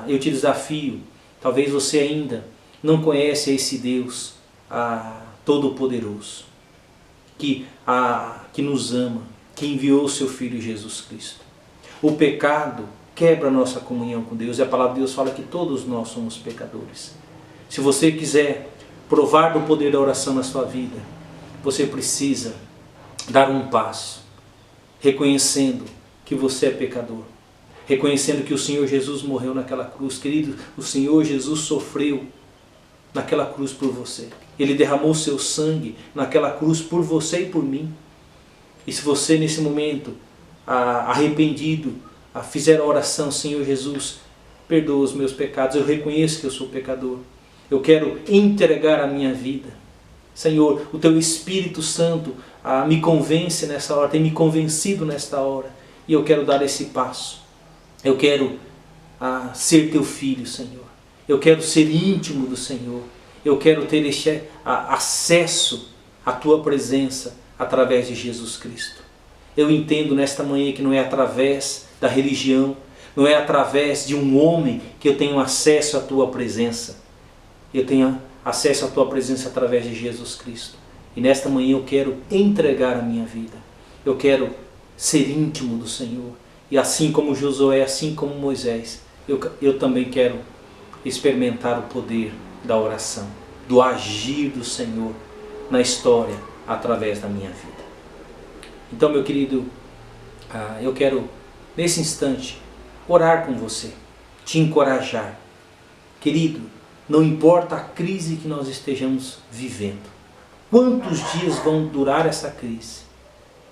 eu te desafio, talvez você ainda não conhece esse Deus Todo-Poderoso, que nos ama, que enviou o seu Filho Jesus Cristo. O pecado quebra a nossa comunhão com Deus, e a palavra de Deus fala que todos nós somos pecadores. Se você quiser provar do poder da oração na sua vida, você precisa dar um passo, reconhecendo que você é pecador, reconhecendo que o Senhor Jesus morreu naquela cruz. Querido, o Senhor Jesus sofreu naquela cruz por você. Ele derramou seu sangue naquela cruz por você e por mim. E se você nesse momento, arrependido, fizer a oração: Senhor Jesus, perdoa os meus pecados, eu reconheço que eu sou pecador, eu quero entregar a minha vida. Senhor, o Teu Espírito Santo me convence nessa hora, tem me convencido nesta hora, e eu quero dar esse passo. Eu quero ser Teu filho, Senhor. Eu quero ser íntimo do Senhor. Eu quero ter este acesso à Tua presença através de Jesus Cristo. Eu entendo nesta manhã que não é através da religião, não é através de um homem que eu tenho acesso à Tua presença. Eu tenho acesso à Tua presença através de Jesus Cristo. E nesta manhã eu quero entregar a minha vida. Eu quero ser íntimo do Senhor. E assim como Josué, assim como Moisés, eu também quero experimentar o poder da oração, do agir do Senhor na história através da minha vida. Então, meu querido, eu quero nesse instante orar com você, te encorajar. Querido, não importa a crise que nós estejamos vivendo, quantos dias vão durar essa crise,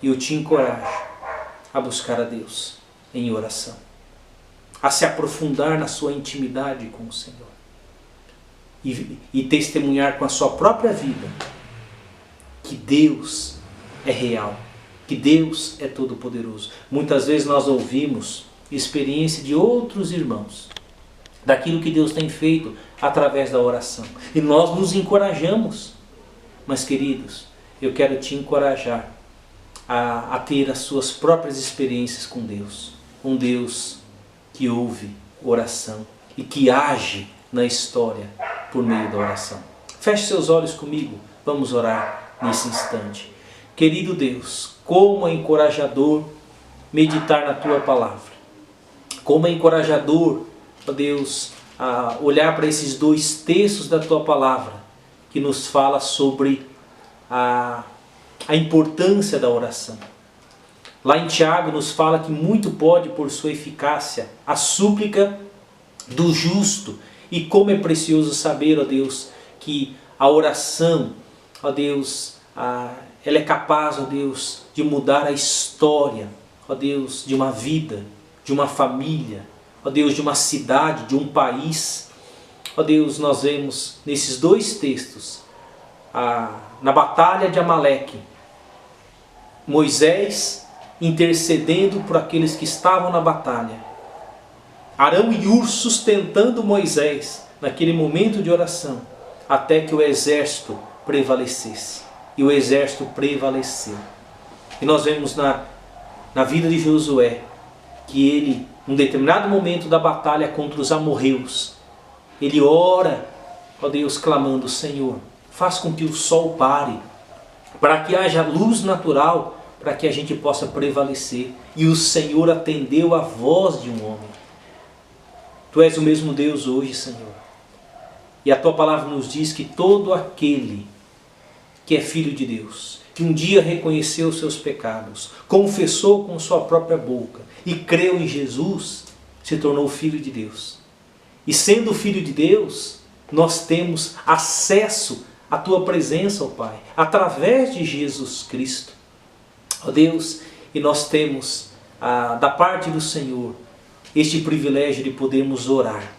eu te encorajo a buscar a Deus em oração, a se aprofundar na sua intimidade com o Senhor e testemunhar com a sua própria vida que Deus é real, que Deus é todo-poderoso. Muitas vezes nós ouvimos experiência de outros irmãos, daquilo que Deus tem feito através da oração, e nós nos encorajamos. Mas, queridos, eu quero te encorajar a ter as suas próprias experiências com Deus, um Deus que ouve oração e que age na história por meio da oração. Feche seus olhos comigo, vamos orar nesse instante. Querido Deus, como é encorajador meditar na Tua Palavra. Como é encorajador, ó Deus, olhar para esses dois textos da Tua Palavra que nos fala sobre a importância da oração. Lá em Tiago nos fala que muito pode por sua eficácia a súplica do justo. E como é precioso saber, ó Deus, que a oração, ó Deus, ela é capaz, ó Deus, de mudar a história, ó Deus, de uma vida, de uma família, ó Deus, de uma cidade, de um país. Ó Deus, nós vemos nesses dois textos, na batalha de Amaleque, Moisés intercedendo por aqueles que estavam na batalha, Arão e Hur sustentando Moisés naquele momento de oração, até que o exército prevalecesse. E o exército prevaleceu. E nós vemos na vida de Josué, que ele, num determinado momento da batalha contra os amorreus, ele ora, ó Deus, clamando: Senhor, faz com que o sol pare, para que haja luz natural, para que a gente possa prevalecer. E o Senhor atendeu a voz de um homem. Tu és o mesmo Deus hoje, Senhor. E a Tua palavra nos diz que todo aquele que é filho de Deus, que um dia reconheceu os seus pecados, confessou com sua própria boca e creu em Jesus, se tornou filho de Deus. E sendo filho de Deus, nós temos acesso à Tua presença, ó Pai, através de Jesus Cristo. Ó Deus, e nós temos da parte do Senhor este privilégio de podermos orar.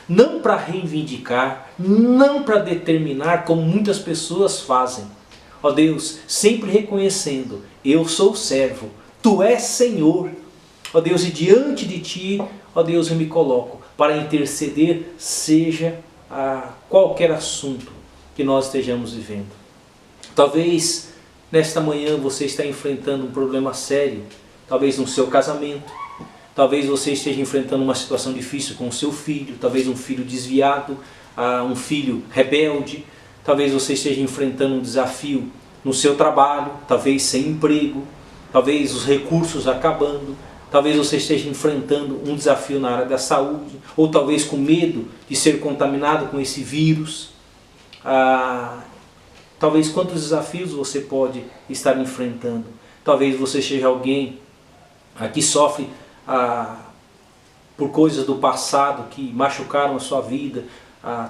Não para reivindicar, não para determinar como muitas pessoas fazem. Ó Deus, sempre reconhecendo: eu sou servo, Tu és Senhor. Ó Deus, e diante de Ti, ó Deus, eu me coloco para interceder, seja qualquer assunto que nós estejamos vivendo. Talvez nesta manhã você está enfrentando um problema sério, talvez no seu casamento, talvez você esteja enfrentando uma situação difícil com o seu filho, talvez um filho desviado, um filho rebelde, talvez você esteja enfrentando um desafio no seu trabalho, talvez sem emprego, talvez os recursos acabando, talvez você esteja enfrentando um desafio na área da saúde, ou talvez com medo de ser contaminado com esse vírus. Talvez quantos desafios você pode estar enfrentando. Talvez você seja alguém que sofre por coisas do passado que machucaram a sua vida.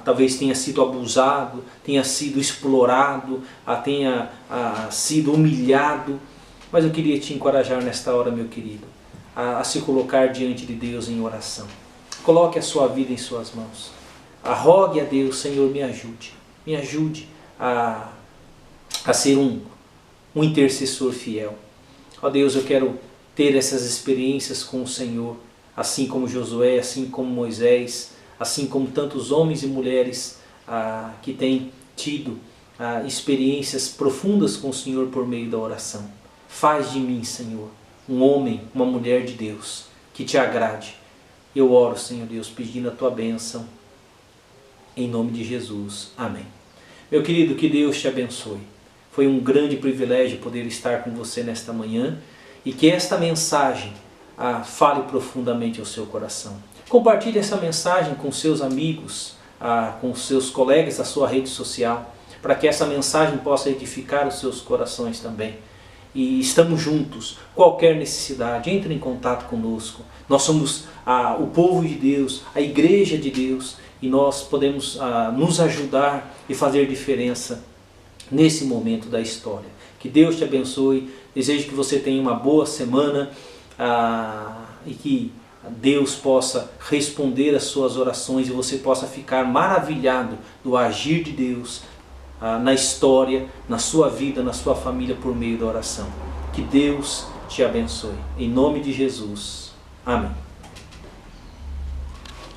Talvez tenha sido abusado, tenha sido explorado, tenha sido humilhado. Mas eu queria te encorajar nesta hora, meu querido, a se colocar diante de Deus em oração. Coloque a sua vida em suas mãos. Rogue a Deus: Senhor, me ajude a ser um intercessor fiel. Ó Deus, eu quero ter essas experiências com o Senhor, assim como Josué, assim como Moisés, assim como tantos homens e mulheres que têm tido experiências profundas com o Senhor por meio da oração. Faz de mim, Senhor, um homem, uma mulher de Deus, que Te agrade. Eu oro, Senhor Deus, pedindo a Tua bênção, em nome de Jesus. Amém. Meu querido, que Deus te abençoe. Foi um grande privilégio poder estar com você nesta manhã, e que esta mensagem fale profundamente ao seu coração. Compartilhe essa mensagem com seus amigos, com seus colegas da sua rede social, para que essa mensagem possa edificar os seus corações também. E estamos juntos. Qualquer necessidade, entre em contato conosco. Nós somos o povo de Deus, a igreja de Deus, e nós podemos nos ajudar e fazer diferença nesse momento da história. Que Deus te abençoe. Desejo que você tenha uma boa semana e que Deus possa responder às suas orações e você possa ficar maravilhado do agir de Deus na história, na sua vida, na sua família, por meio da oração. Que Deus te abençoe. Em nome de Jesus. Amém.